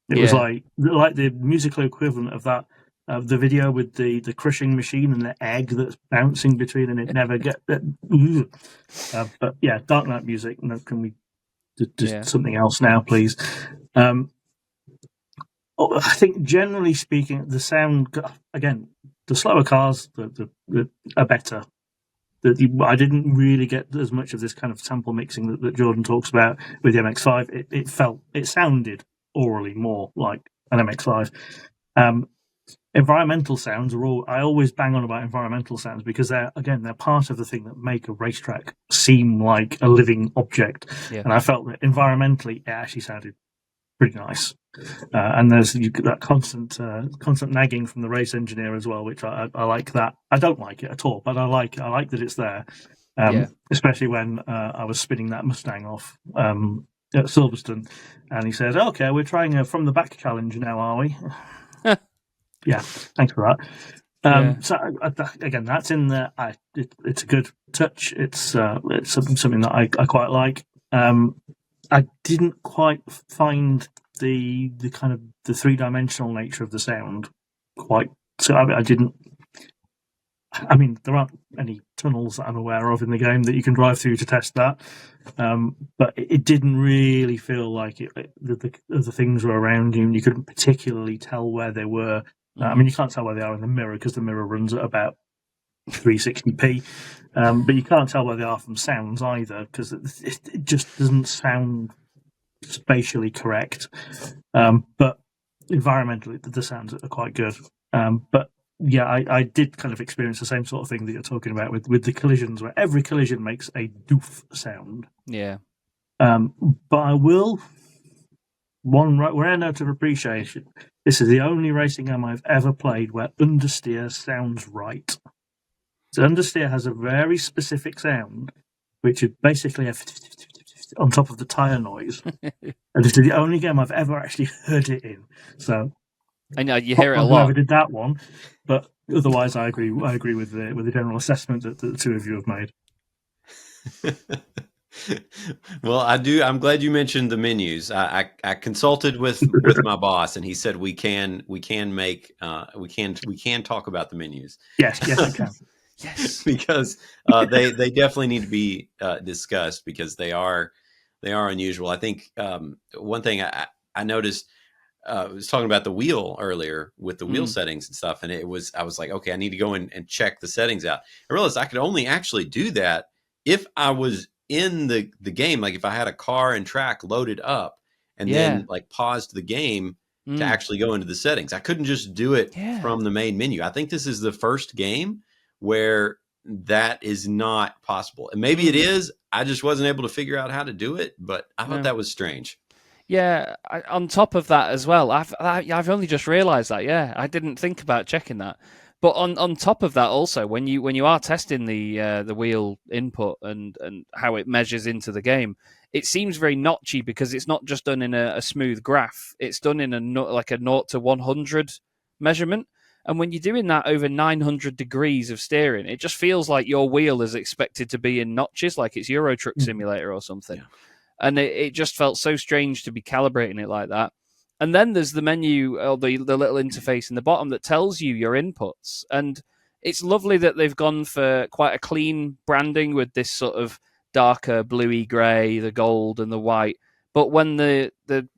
It was like the musical equivalent of that, the video with the crushing machine and the egg that's bouncing between, and it never get that. But yeah, Dark Knight music. No, can we do something else now, please? I think generally speaking, the sound, again, the slower cars are better. I didn't really get as much of this kind of sample mixing that Jordan talks about with the MX-5. It sounded aurally more like an MX-5. Environmental sounds are all. I always bang on about environmental sounds because they're part of the thing that make a racetrack seem like a living object. Yeah. And I felt that environmentally, it actually sounded pretty nice. And there's that constant nagging from the race engineer as well, which I like that. I don't like it at all, but I like it. I like that it's there. Especially when I was spinning that Mustang off at Silverstone, and he said, "Okay, we're trying a from the back challenge now, are we?" Yeah, thanks for that. So again, that's in there. It's a good touch. It's something that I quite like. I didn't quite find the kind of the 3-dimensional nature of the sound quite. So I didn't. I mean, there aren't any tunnels that I'm aware of in the game that you can drive through to test that. But it didn't really feel like the things were around you, and you couldn't particularly tell where they were. I mean, you can't tell where they are in the mirror because the mirror runs at about 360p. But you can't tell where they are from sounds either because it just doesn't sound spatially correct. But environmentally, the sounds are quite good. But yeah, I did kind of experience the same sort of thing that you're talking about with the collisions, where every collision makes a doof sound. Yeah. But I will rare note of appreciation. This is the only racing game I've ever played where understeer sounds right. So understeer has a very specific sound, which is basically on top of the tyre noise. And this is the only game I've ever actually heard it in. So I know you hear it a lot. Whoever did that one, but otherwise, I agree. I agree with the general assessment that the two of you have made. Well, I do. I'm glad you mentioned the menus. I consulted with my boss, and he said we can talk about the menus. Yes, you can. Yes, because they definitely need to be discussed because they are unusual. I think one thing I noticed. I was talking about the wheel earlier with the wheel settings and stuff, and I was like, okay, I need to go in and check the settings out. I realized I could only actually do that if I was in the game, like if I had a car and track loaded up and then like paused the game to actually go into the settings. I couldn't just do it from the main menu. I think this is the first game where that is not possible. And maybe it is. I just wasn't able to figure out how to do it, but I thought that was strange. Yeah, on top of that as well, I've only just realised that. Yeah, I didn't think about checking that. But on top of that, also when you are testing the wheel input and how it measures into the game, it seems very notchy because it's not just done in a smooth graph. It's done in a 0 to 100 measurement. And when you're doing that over 900 degrees of steering, it just feels like your wheel is expected to be in notches, like it's Euro Truck Simulator or something. Yeah. And it just felt so strange to be calibrating it like that. And then there's the menu, or the little interface in the bottom that tells you your inputs. And it's lovely that they've gone for quite a clean branding with this sort of darker bluey grey, the gold and the white. But when the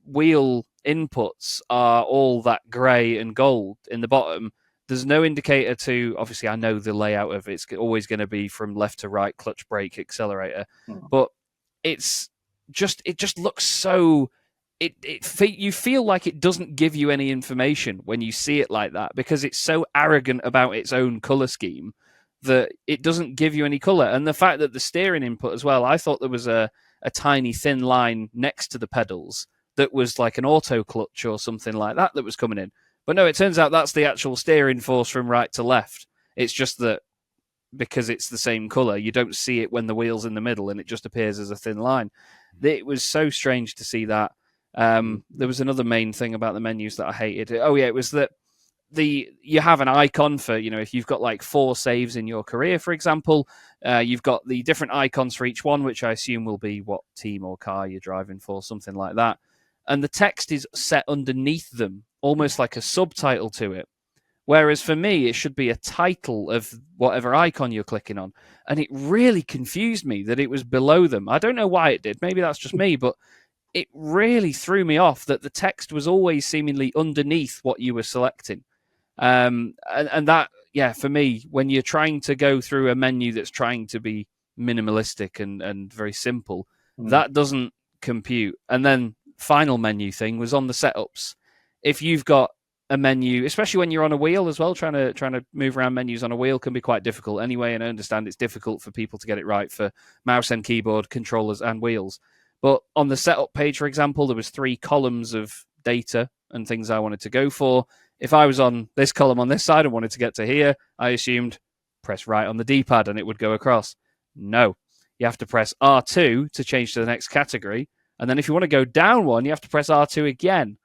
wheel inputs are all that grey and gold in the bottom, there's no indicator to, obviously I know the layout of it's always going to be from left to right, clutch, brake, accelerator. But it just looks so... you feel like it doesn't give you any information when you see it like that because it's so arrogant about its own color scheme that it doesn't give you any color. And the fact that the steering input as well, I thought there was a tiny thin line next to the pedals that was like an auto clutch or something like that was coming in. But no, it turns out that's the actual steering force from right to left. It's just that because it's the same color, you don't see it when the wheel's in the middle and it just appears as a thin line. It was so strange to see that. There was another main thing about the menus that I hated. Oh yeah, it was that you have an icon for, if you've got like 4 saves in your career, for example, you've got the different icons for each one, which I assume will be what team or car you're driving for, something like that. And the text is set underneath them, almost like a subtitle to it. Whereas for me, it should be a title of whatever icon you're clicking on. And it really confused me that it was below them. I don't know why it did. Maybe that's just me, but it really threw me off that the text was always seemingly underneath what you were selecting. And that, for me, when you're trying to go through a menu that's trying to be minimalistic and very simple, that doesn't compute. And then final menu thing was on the setups. If you've got a menu, especially when you're on a wheel as well, trying to move around menus on a wheel can be quite difficult anyway, and I understand it's difficult for people to get it right for mouse and keyboard, controllers and wheels. But on the setup page, for example, there was 3 columns of data and things I wanted to go for. If I was on this column on this side and wanted to get to here, I assumed press right on the D-pad and it would go across. No, you have to press R2 to change to the next category. And then if you want to go down one, you have to press R2 again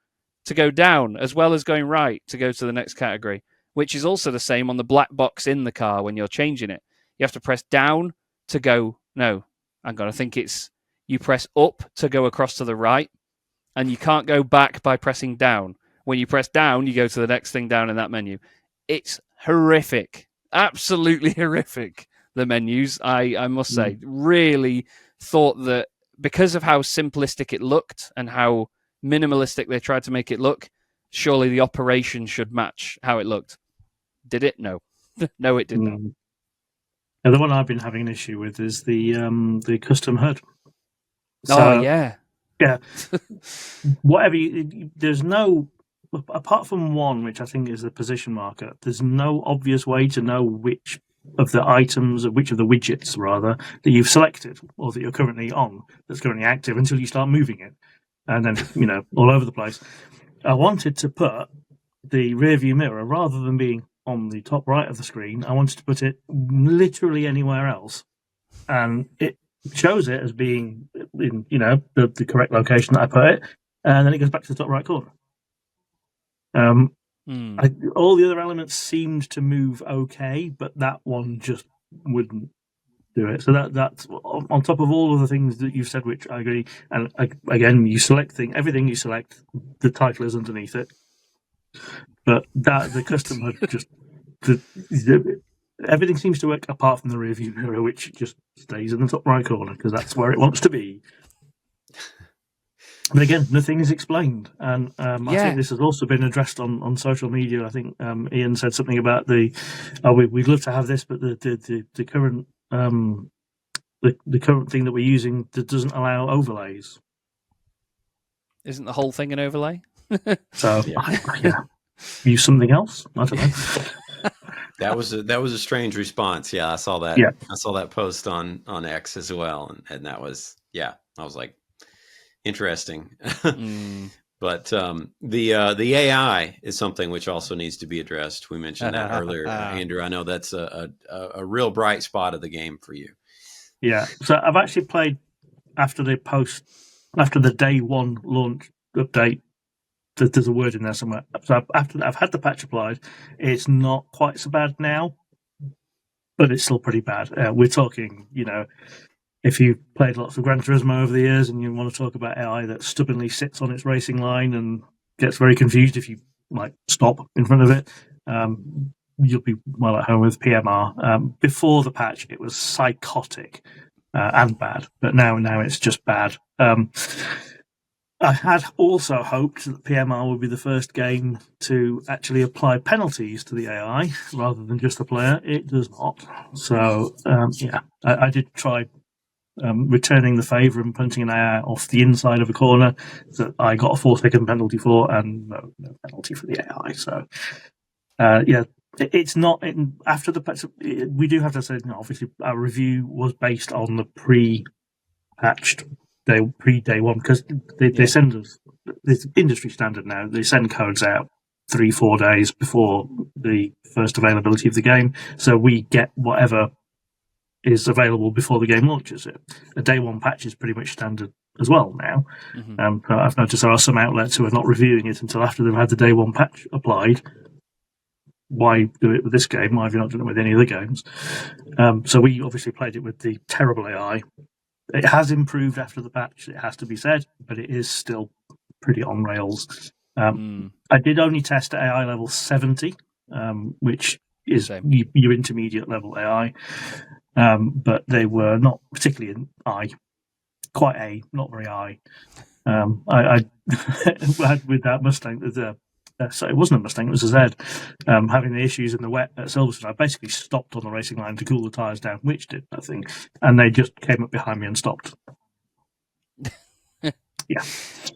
to go down, as well as going right to go to the next category, which is also the same on the black box in the car when you're changing it. You have to press down to go, no, I'm going to think it's, you press up to go across to the right, and you can't go back by pressing down. When you press down, you go to the next thing down in that menu. It's horrific, absolutely horrific, the menus, I must say. Really thought that because of how simplistic it looked and how minimalistic they tried to make it look, surely the operation should match how it looked. Did it? No. No, it did not. Now, the one I've been having an issue with is the custom HUD. So, yeah. Whatever there's no, apart from one, which I think is the position marker, there's no obvious way to know which of the items, or which of the widgets, rather, that you've selected or that you're currently on, that's currently active, until you start moving it. And then, all over the place. I wanted to put the rear view mirror, rather than being on the top right of the screen, I wanted to put it literally anywhere else. And it shows it as being in, the correct location that I put it. And then it goes back to the top right corner. All the other elements seemed to move okay, but that one just wouldn't do it. So that's on top of all of the things that you've said, which I agree. And again, you select everything you select, the title is underneath it. But the custom HUD just everything seems to work apart from the rear view mirror, which just stays in the top right corner because that's where it wants to be. But again, nothing is explained, and I think this has also been addressed on social media. I think Ian said something about we'd love to have this, but the current the current thing that we're using that doesn't allow overlays. Isn't the whole thing an overlay? So use something else. I don't know. That was a strange response. Yeah, I saw that. Yeah. I saw that post on X as well, and that was I was like, interesting. But the AI is something which also needs to be addressed. We mentioned that earlier, Andrew. I know that's a real bright spot of the game for you. Yeah. So I've actually played after the day one launch update. There's a word in there somewhere. So after I've had the patch applied, it's not quite so bad now, but it's still pretty bad. We're talking, if you've played lots of Gran Turismo over the years and you want to talk about AI that stubbornly sits on its racing line and gets very confused if you stop in front of it, you'll be well at home with PMR. Before the patch, it was psychotic and bad, but now it's just bad. I had also hoped that PMR would be the first game to actually apply penalties to the AI rather than just the player. It does not. So, I did try returning the favour and punching an AI off the inside of a corner that I got a 4-second penalty for, and no penalty for the AI. So, it's not after the patch. We do have to say, obviously, our review was based on the pre-patched day one, because they send us, it's industry standard now, they send codes out 3-4 days before the first availability of the game, so we get whatever is available before the game launches. A day one patch is pretty much standard as well now. I've noticed there are some outlets who are not reviewing it until after they've had the day one patch applied. Why do it with this game? Why have you not done it with any other games? So we obviously played it with the terrible AI. It has improved after the patch, it has to be said, but it is still pretty on rails. I did only test at AI level 70, which is your intermediate level AI, but they were not particularly in I, quite A, not very I. I had with that Mustang, so it wasn't a Mustang, it was a Z, having the issues in the wet at Silverstone. I basically stopped on the racing line to cool the tyres down, which did nothing, and they just came up behind me and stopped.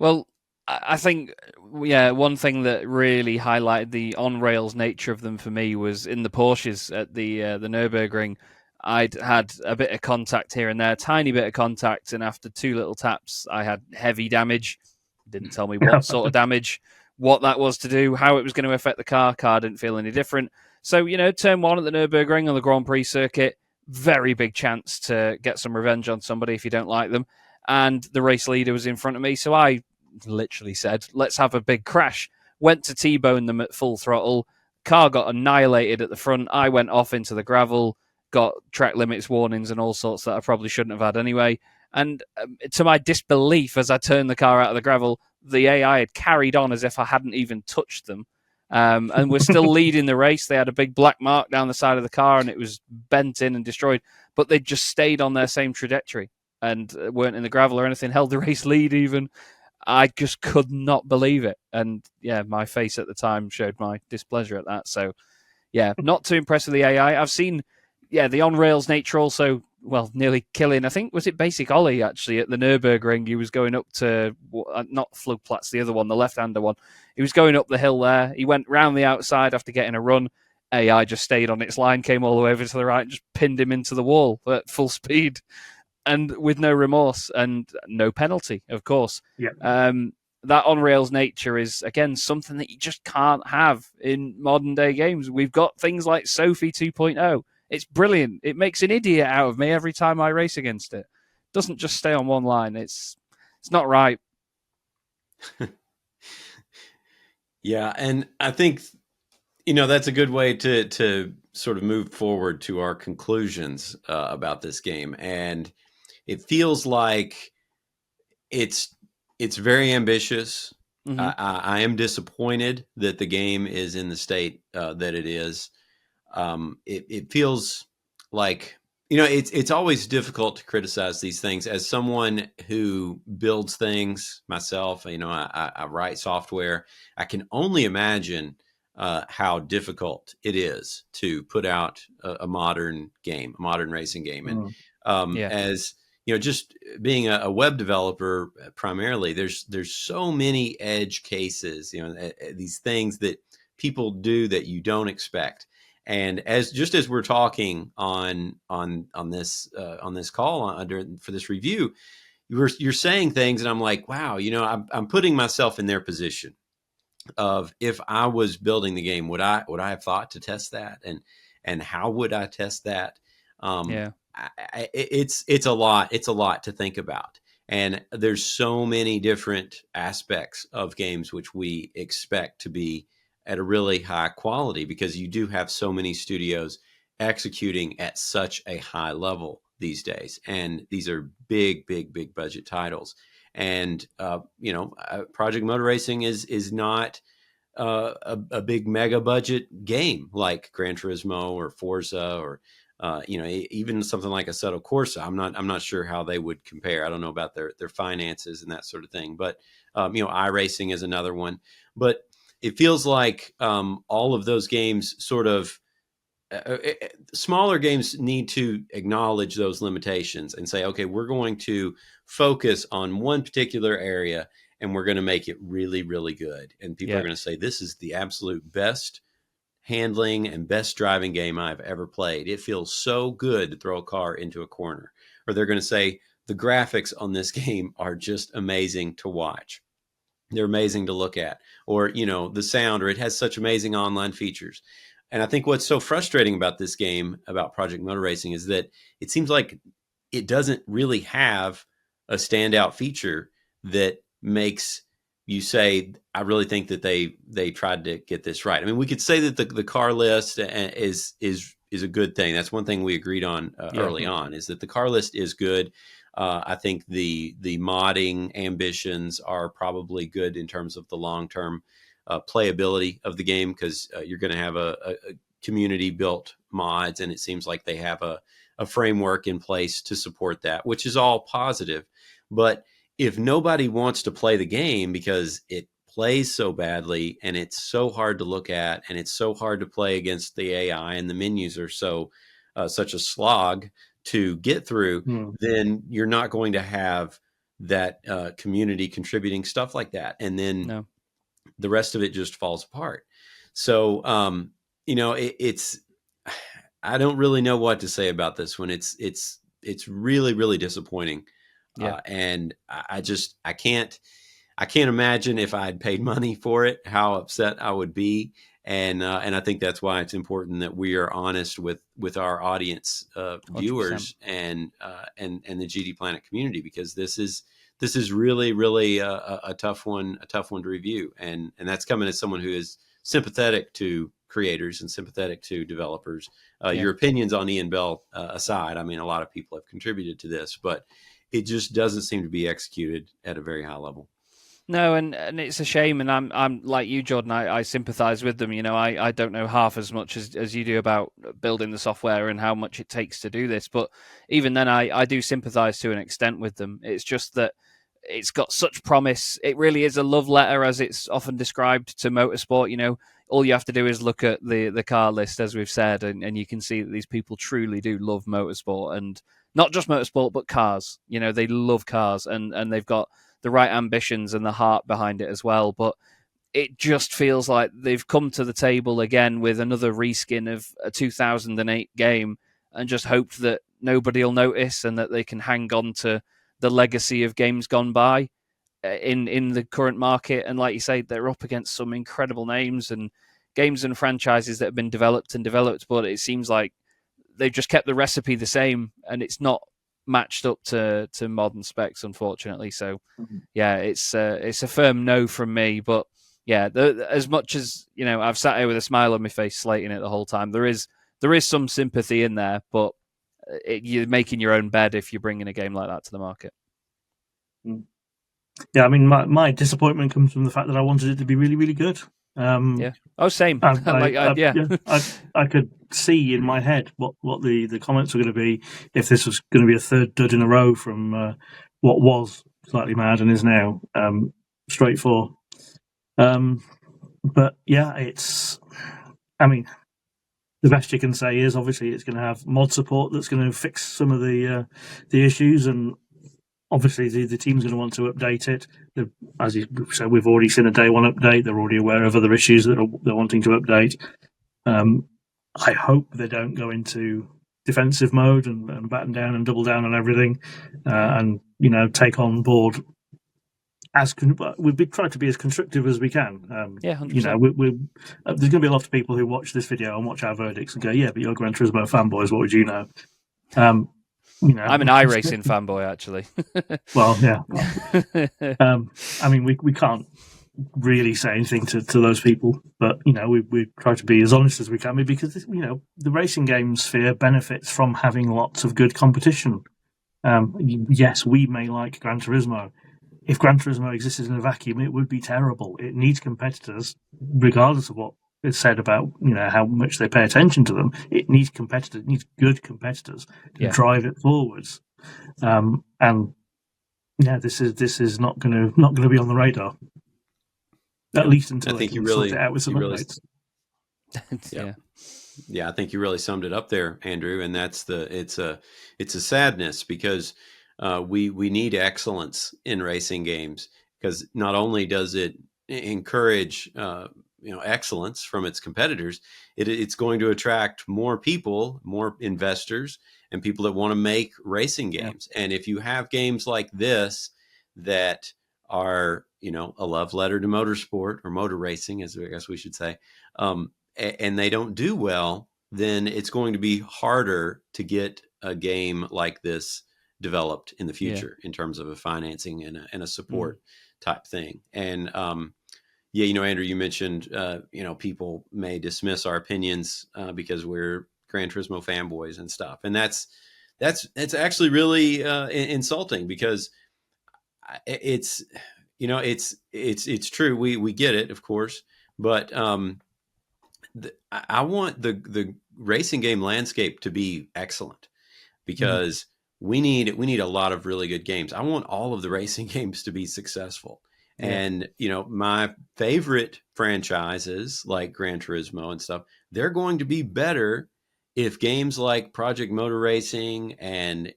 Well, I think, yeah, one thing that really highlighted the on-rails nature of them for me was in the Porsches at the Nürburgring. I'd had a bit of contact here and there, tiny bit of contact, and after 2 little taps, I had heavy damage. Didn't tell me what sort of damage, what that was to do, how it was going to affect the car. Car didn't feel any different. So, turn one at the Nürburgring on the Grand Prix circuit, very big chance to get some revenge on somebody if you don't like them. And the race leader was in front of me, so I literally said, let's have a big crash. Went to T-bone them at full throttle. Car got annihilated at the front. I went off into the gravel, got track limits warnings and all sorts that I probably shouldn't have had anyway. And to my disbelief, as I turned the car out of the gravel, the AI had carried on as if I hadn't even touched them. And we're still leading the race. They had a big black mark down the side of the car and it was bent in and destroyed. But they just stayed on their same trajectory and weren't in the gravel or anything, held the race lead even. I just could not believe it. And yeah, my face at the time showed my displeasure at that. So yeah, not too impressed with the AI. I've seen, the on-rails nature also, nearly killing, I think, was it Basic Ollie, actually, at the Nürburgring? He was going up to, not Flugplatz, the other one, the left-hander one. He was going up the hill there. He went round the outside after getting a run. AI just stayed on its line, came all the way over to the right, and just pinned him into the wall at full speed. And with no remorse and no penalty, of course. Yeah. That on-rails nature is, again, something that you just can't have in modern-day games. We've got things like Sophie 2.0. It's brilliant. It makes an idiot out of me every time I race against it. It doesn't just stay on one line. It's not right. Yeah, and I think, that's a good way to sort of move forward to our conclusions about this game. And it feels like it's very ambitious. Mm-hmm. I am disappointed that the game is in the state that it is. It feels like, it's always difficult to criticize these things. As someone who builds things myself, I write software. I can only imagine how difficult it is to put out a modern game, a modern racing game. And as just being a web developer primarily, there's so many edge cases, these things that people do that you don't expect. And as we're talking on this call for this review, you're saying things, and I'm like, wow, I'm putting myself in their position of, if I was building the game, would I have thought to test that, and how would I test that? It's a lot to think about, and there's so many different aspects of games which we expect to be at a really high quality, because you do have so many studios executing at such a high level these days, and these are big budget titles. And Project Motor Racing is not a big mega budget game like Gran Turismo or Forza or even something like Assetto Corsa. I'm not sure how they would compare. I don't know about their finances and that sort of thing. But iRacing is another one. But it feels like all of those games sort of smaller games need to acknowledge those limitations and say, okay, we're going to focus on one particular area and we're going to make it really, really good. And people are going to say, this is the absolute best handling and best driving game I've ever played. It feels so good to throw a car into a corner. Or they're going to say, the graphics on this game are just amazing to watch. They're amazing to look at. Or, the sound, or it has such amazing online features. And I think what's so frustrating about this game, about Project Motor Racing, is that it seems like it doesn't really have a standout feature that makes you say, I really think that they tried to get this right. I mean, we could say that the car list is a good thing. That's one thing we agreed on early on, is that the car list is good. I think the modding ambitions are probably good in terms of the long-term playability of the game, because you're going to have a community built mods, and it seems like they have a framework in place to support that, which is all positive. But if nobody wants to play the game because it plays so badly and it's so hard to look at and it's so hard to play against the AI and the menus are such a slog to get through, then you're not going to have that community contributing stuff like that, and then No. the rest of it just falls apart. So it's I don't really know what to say about this one. It's really, really disappointing. Yeah. And I can't imagine if I had paid money for it, how upset I would be. And I think that's why it's important that we are honest with our audience, 100%. viewers, and the GD Planet community, because this is really, really a tough one to review. And that's coming as someone who is sympathetic to creators and sympathetic to developers. Your opinions on Ian Bell aside, I mean, a lot of people have contributed to this, but it just doesn't seem to be executed at a very high level. No, and it's a shame, and I'm like you, Jordan. I sympathise with them. I don't know half as much as you do about building the software and how much it takes to do this. But even then, I do sympathise to an extent with them. It's just that it's got such promise. It really is a love letter, as it's often described, to motorsport. All you have to do is look at the car list, as we've said, and you can see that these people truly do love motorsport, and not just motorsport, but cars. They love cars, and they've got the right ambitions and the heart behind it as well. But it just feels like they've come to the table again with another reskin of a 2008 game and just hoped that nobody will notice and that they can hang on to the legacy of games gone by in the current market. And like you say, they're up against some incredible names and games and franchises that have been developed, but it seems like they've just kept the recipe the same, and it's not matched up to modern specs, unfortunately. So yeah, it's a firm no from me. But yeah, as much as I've sat here with a smile on my face slating it the whole time, there is some sympathy in there, but you're making your own bed if you're bringing a game like that to the market. Yeah, I mean, my disappointment comes from the fact that I wanted it to be really, really good. Same. I could see in my head what the comments were going to be if this was going to be a third dud in a row from what was Slightly Mad and is now Straight 4. But yeah, I mean, the best you can say is obviously it's going to have mod support that's going to fix some of the issues, and obviously the team's going to want to update it. As you said, we've already seen a day one update. They're already aware of other issues that they're wanting to update. I hope they don't go into defensive mode and batten down and double down on everything, and take on board we've tried to be as constructive as we can. 100%. There's going to be a lot of people who watch this video and watch our verdicts and go, "Yeah, but you're Gran Turismo fanboys. What would you know?" I'm an iRacing fanboy, actually. Well, yeah. I mean, we can't really say anything to those people, but we try to be as honest as we can be, because the racing game sphere benefits from having lots of good competition. Yes, we may like Gran Turismo. If Gran Turismo existed in a vacuum, it would be terrible. It needs competitors, regardless of what is said about how much they pay attention to them. It needs competitors. It needs good competitors to drive it forwards. And yeah, this is not going to be on the radar, at least until they can sort it out with some updates. Yeah, I think you really summed it up there, Andrew. And that's it's a sadness, because we need excellence in racing games, because not only does it encourage excellence from its competitors, it's going to attract more people, more investors, and people that want to make racing games. Yeah. And if you have games like this that are a love letter to motorsport, or motor racing, as I guess we should say, and they don't do well, then it's going to be harder to get a game like this developed in the future in terms of a financing and a support type thing. And Andrew, you mentioned people may dismiss our opinions because we're Gran Turismo fanboys and stuff, and that's actually really insulting, because it's true. We get it, of course, but I want the racing game landscape to be excellent, because we need a lot of really good games. I want all of the racing games to be successful. Yeah. And, my favorite franchises like Gran Turismo and stuff, they're going to be better if games like Project Motor Racing and,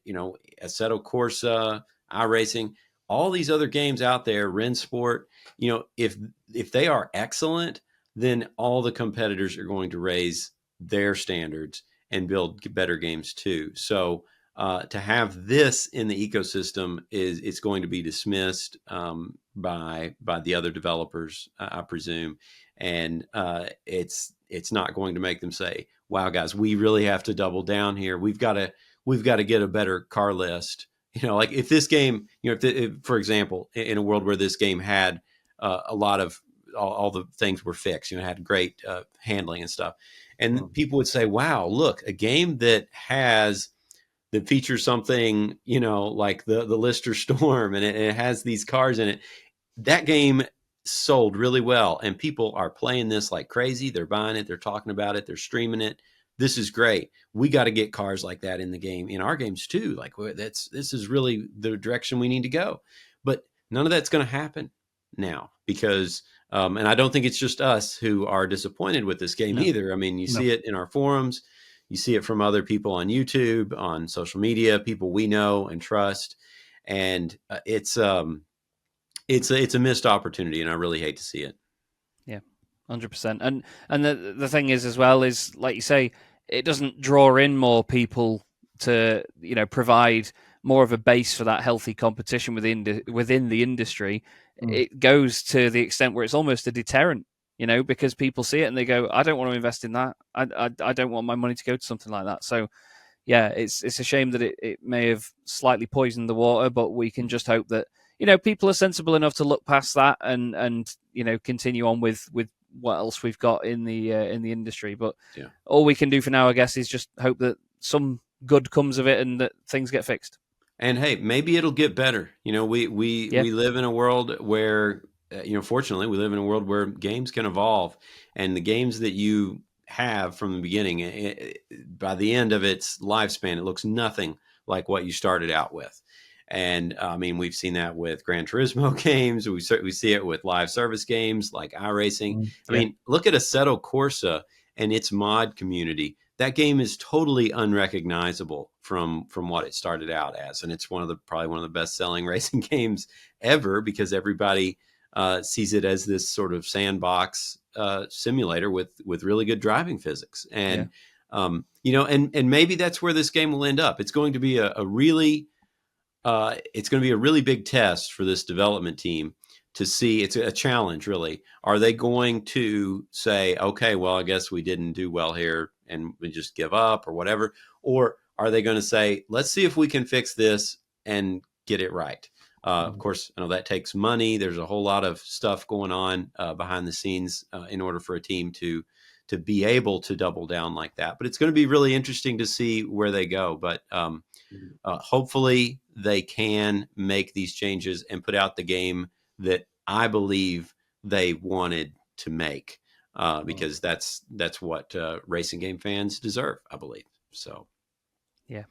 Assetto Corsa, iRacing, all these other games out there, Rensport, if they are excellent, then all the competitors are going to raise their standards and build better games too. So to have this in the ecosystem it's going to be dismissed by the other developers, I presume, and it's not going to make them say, "Wow, guys, we really have to double down here. We've got to get a better car list." Like if this game, if for example, in a world where this game had a lot of all the things were fixed, had great handling and stuff, and people would say, "Wow, look, a game that features something, like the Lister Storm, and it has these cars in it. That game sold really well, and people are playing this like crazy. They're buying it. They're talking about it. They're streaming it. This is great. We got to get cars like that in the game, in our games too. Like this is really the direction we need to go." But none of that's going to happen now because, and I don't think it's just us who are disappointed with this game either. I mean, you see it in our forums. You see it from other people on YouTube, on social media, people we know and trust, and it's a missed opportunity, and I really hate to see it. Yeah, 100%. And the thing is as well is, like you say, it doesn't draw in more people to provide more of a base for that healthy competition within the industry. It goes to the extent where it's almost a deterrent. Because people see it and they go, "I don't want to invest in that. I don't want my money to go to something like that." So, yeah, it's a shame that it may have slightly poisoned the water, but we can just hope that people are sensible enough to look past that and continue on with what else we've got in the industry. But all we can do for now, I guess, is just hope that some good comes of it and that things get fixed. And hey, maybe it'll get better. We live in a world where. Fortunately, we live in a world where games can evolve, and the games that you have from the beginning, by the end of its lifespan, it looks nothing like what you started out with. And I mean, we've seen that with Gran Turismo games. We see it with live service games like iRacing. I mean, look at Assetto Corsa and its mod community. That game is totally unrecognizable from what it started out as, and it's probably one of the best selling racing games ever because everybody sees it as this sort of sandbox simulator with really good driving physics, and and maybe that's where this game will end up. It's going to be a really big test for this development team to see. It's a challenge, really. Are they going to say, "Okay, well, I guess we didn't do well here, and we just give up," or whatever, or are they going to say, "Let's see if we can fix this and get it right"? Of course, I know that takes money. There's a whole lot of stuff going on behind the scenes in order for a team to be able to double down like that. But it's going to be really interesting to see where they go. But hopefully they can make these changes and put out the game that I believe they wanted to make because that's what racing game fans deserve, I believe. So, yeah.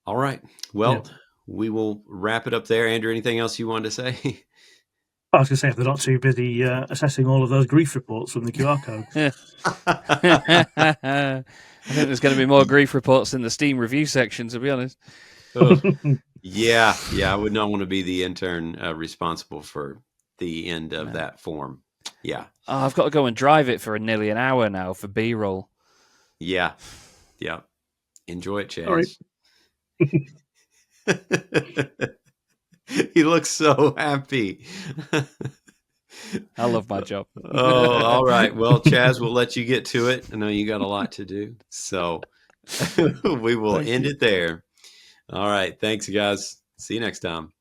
All right. Well. Yeah. We will wrap it up there. Andrew, anything else you wanted to say? I was going to say, if they're not too busy assessing all of those grief reports from the QR code. I think there's going to be more grief reports in the Steam review section, to be honest. Yeah, I would not want to be the intern responsible for the end of that form. Yeah. Oh, I've got to go and drive it for nearly an hour now for B-roll. Yeah. Enjoy it, Chaz. All right. He looks so happy. I love my job. Oh, all right. Well, Chaz, we'll let you get to it. I know you got a lot to do. So we will end it there. All right. Thanks, guys. See you next time.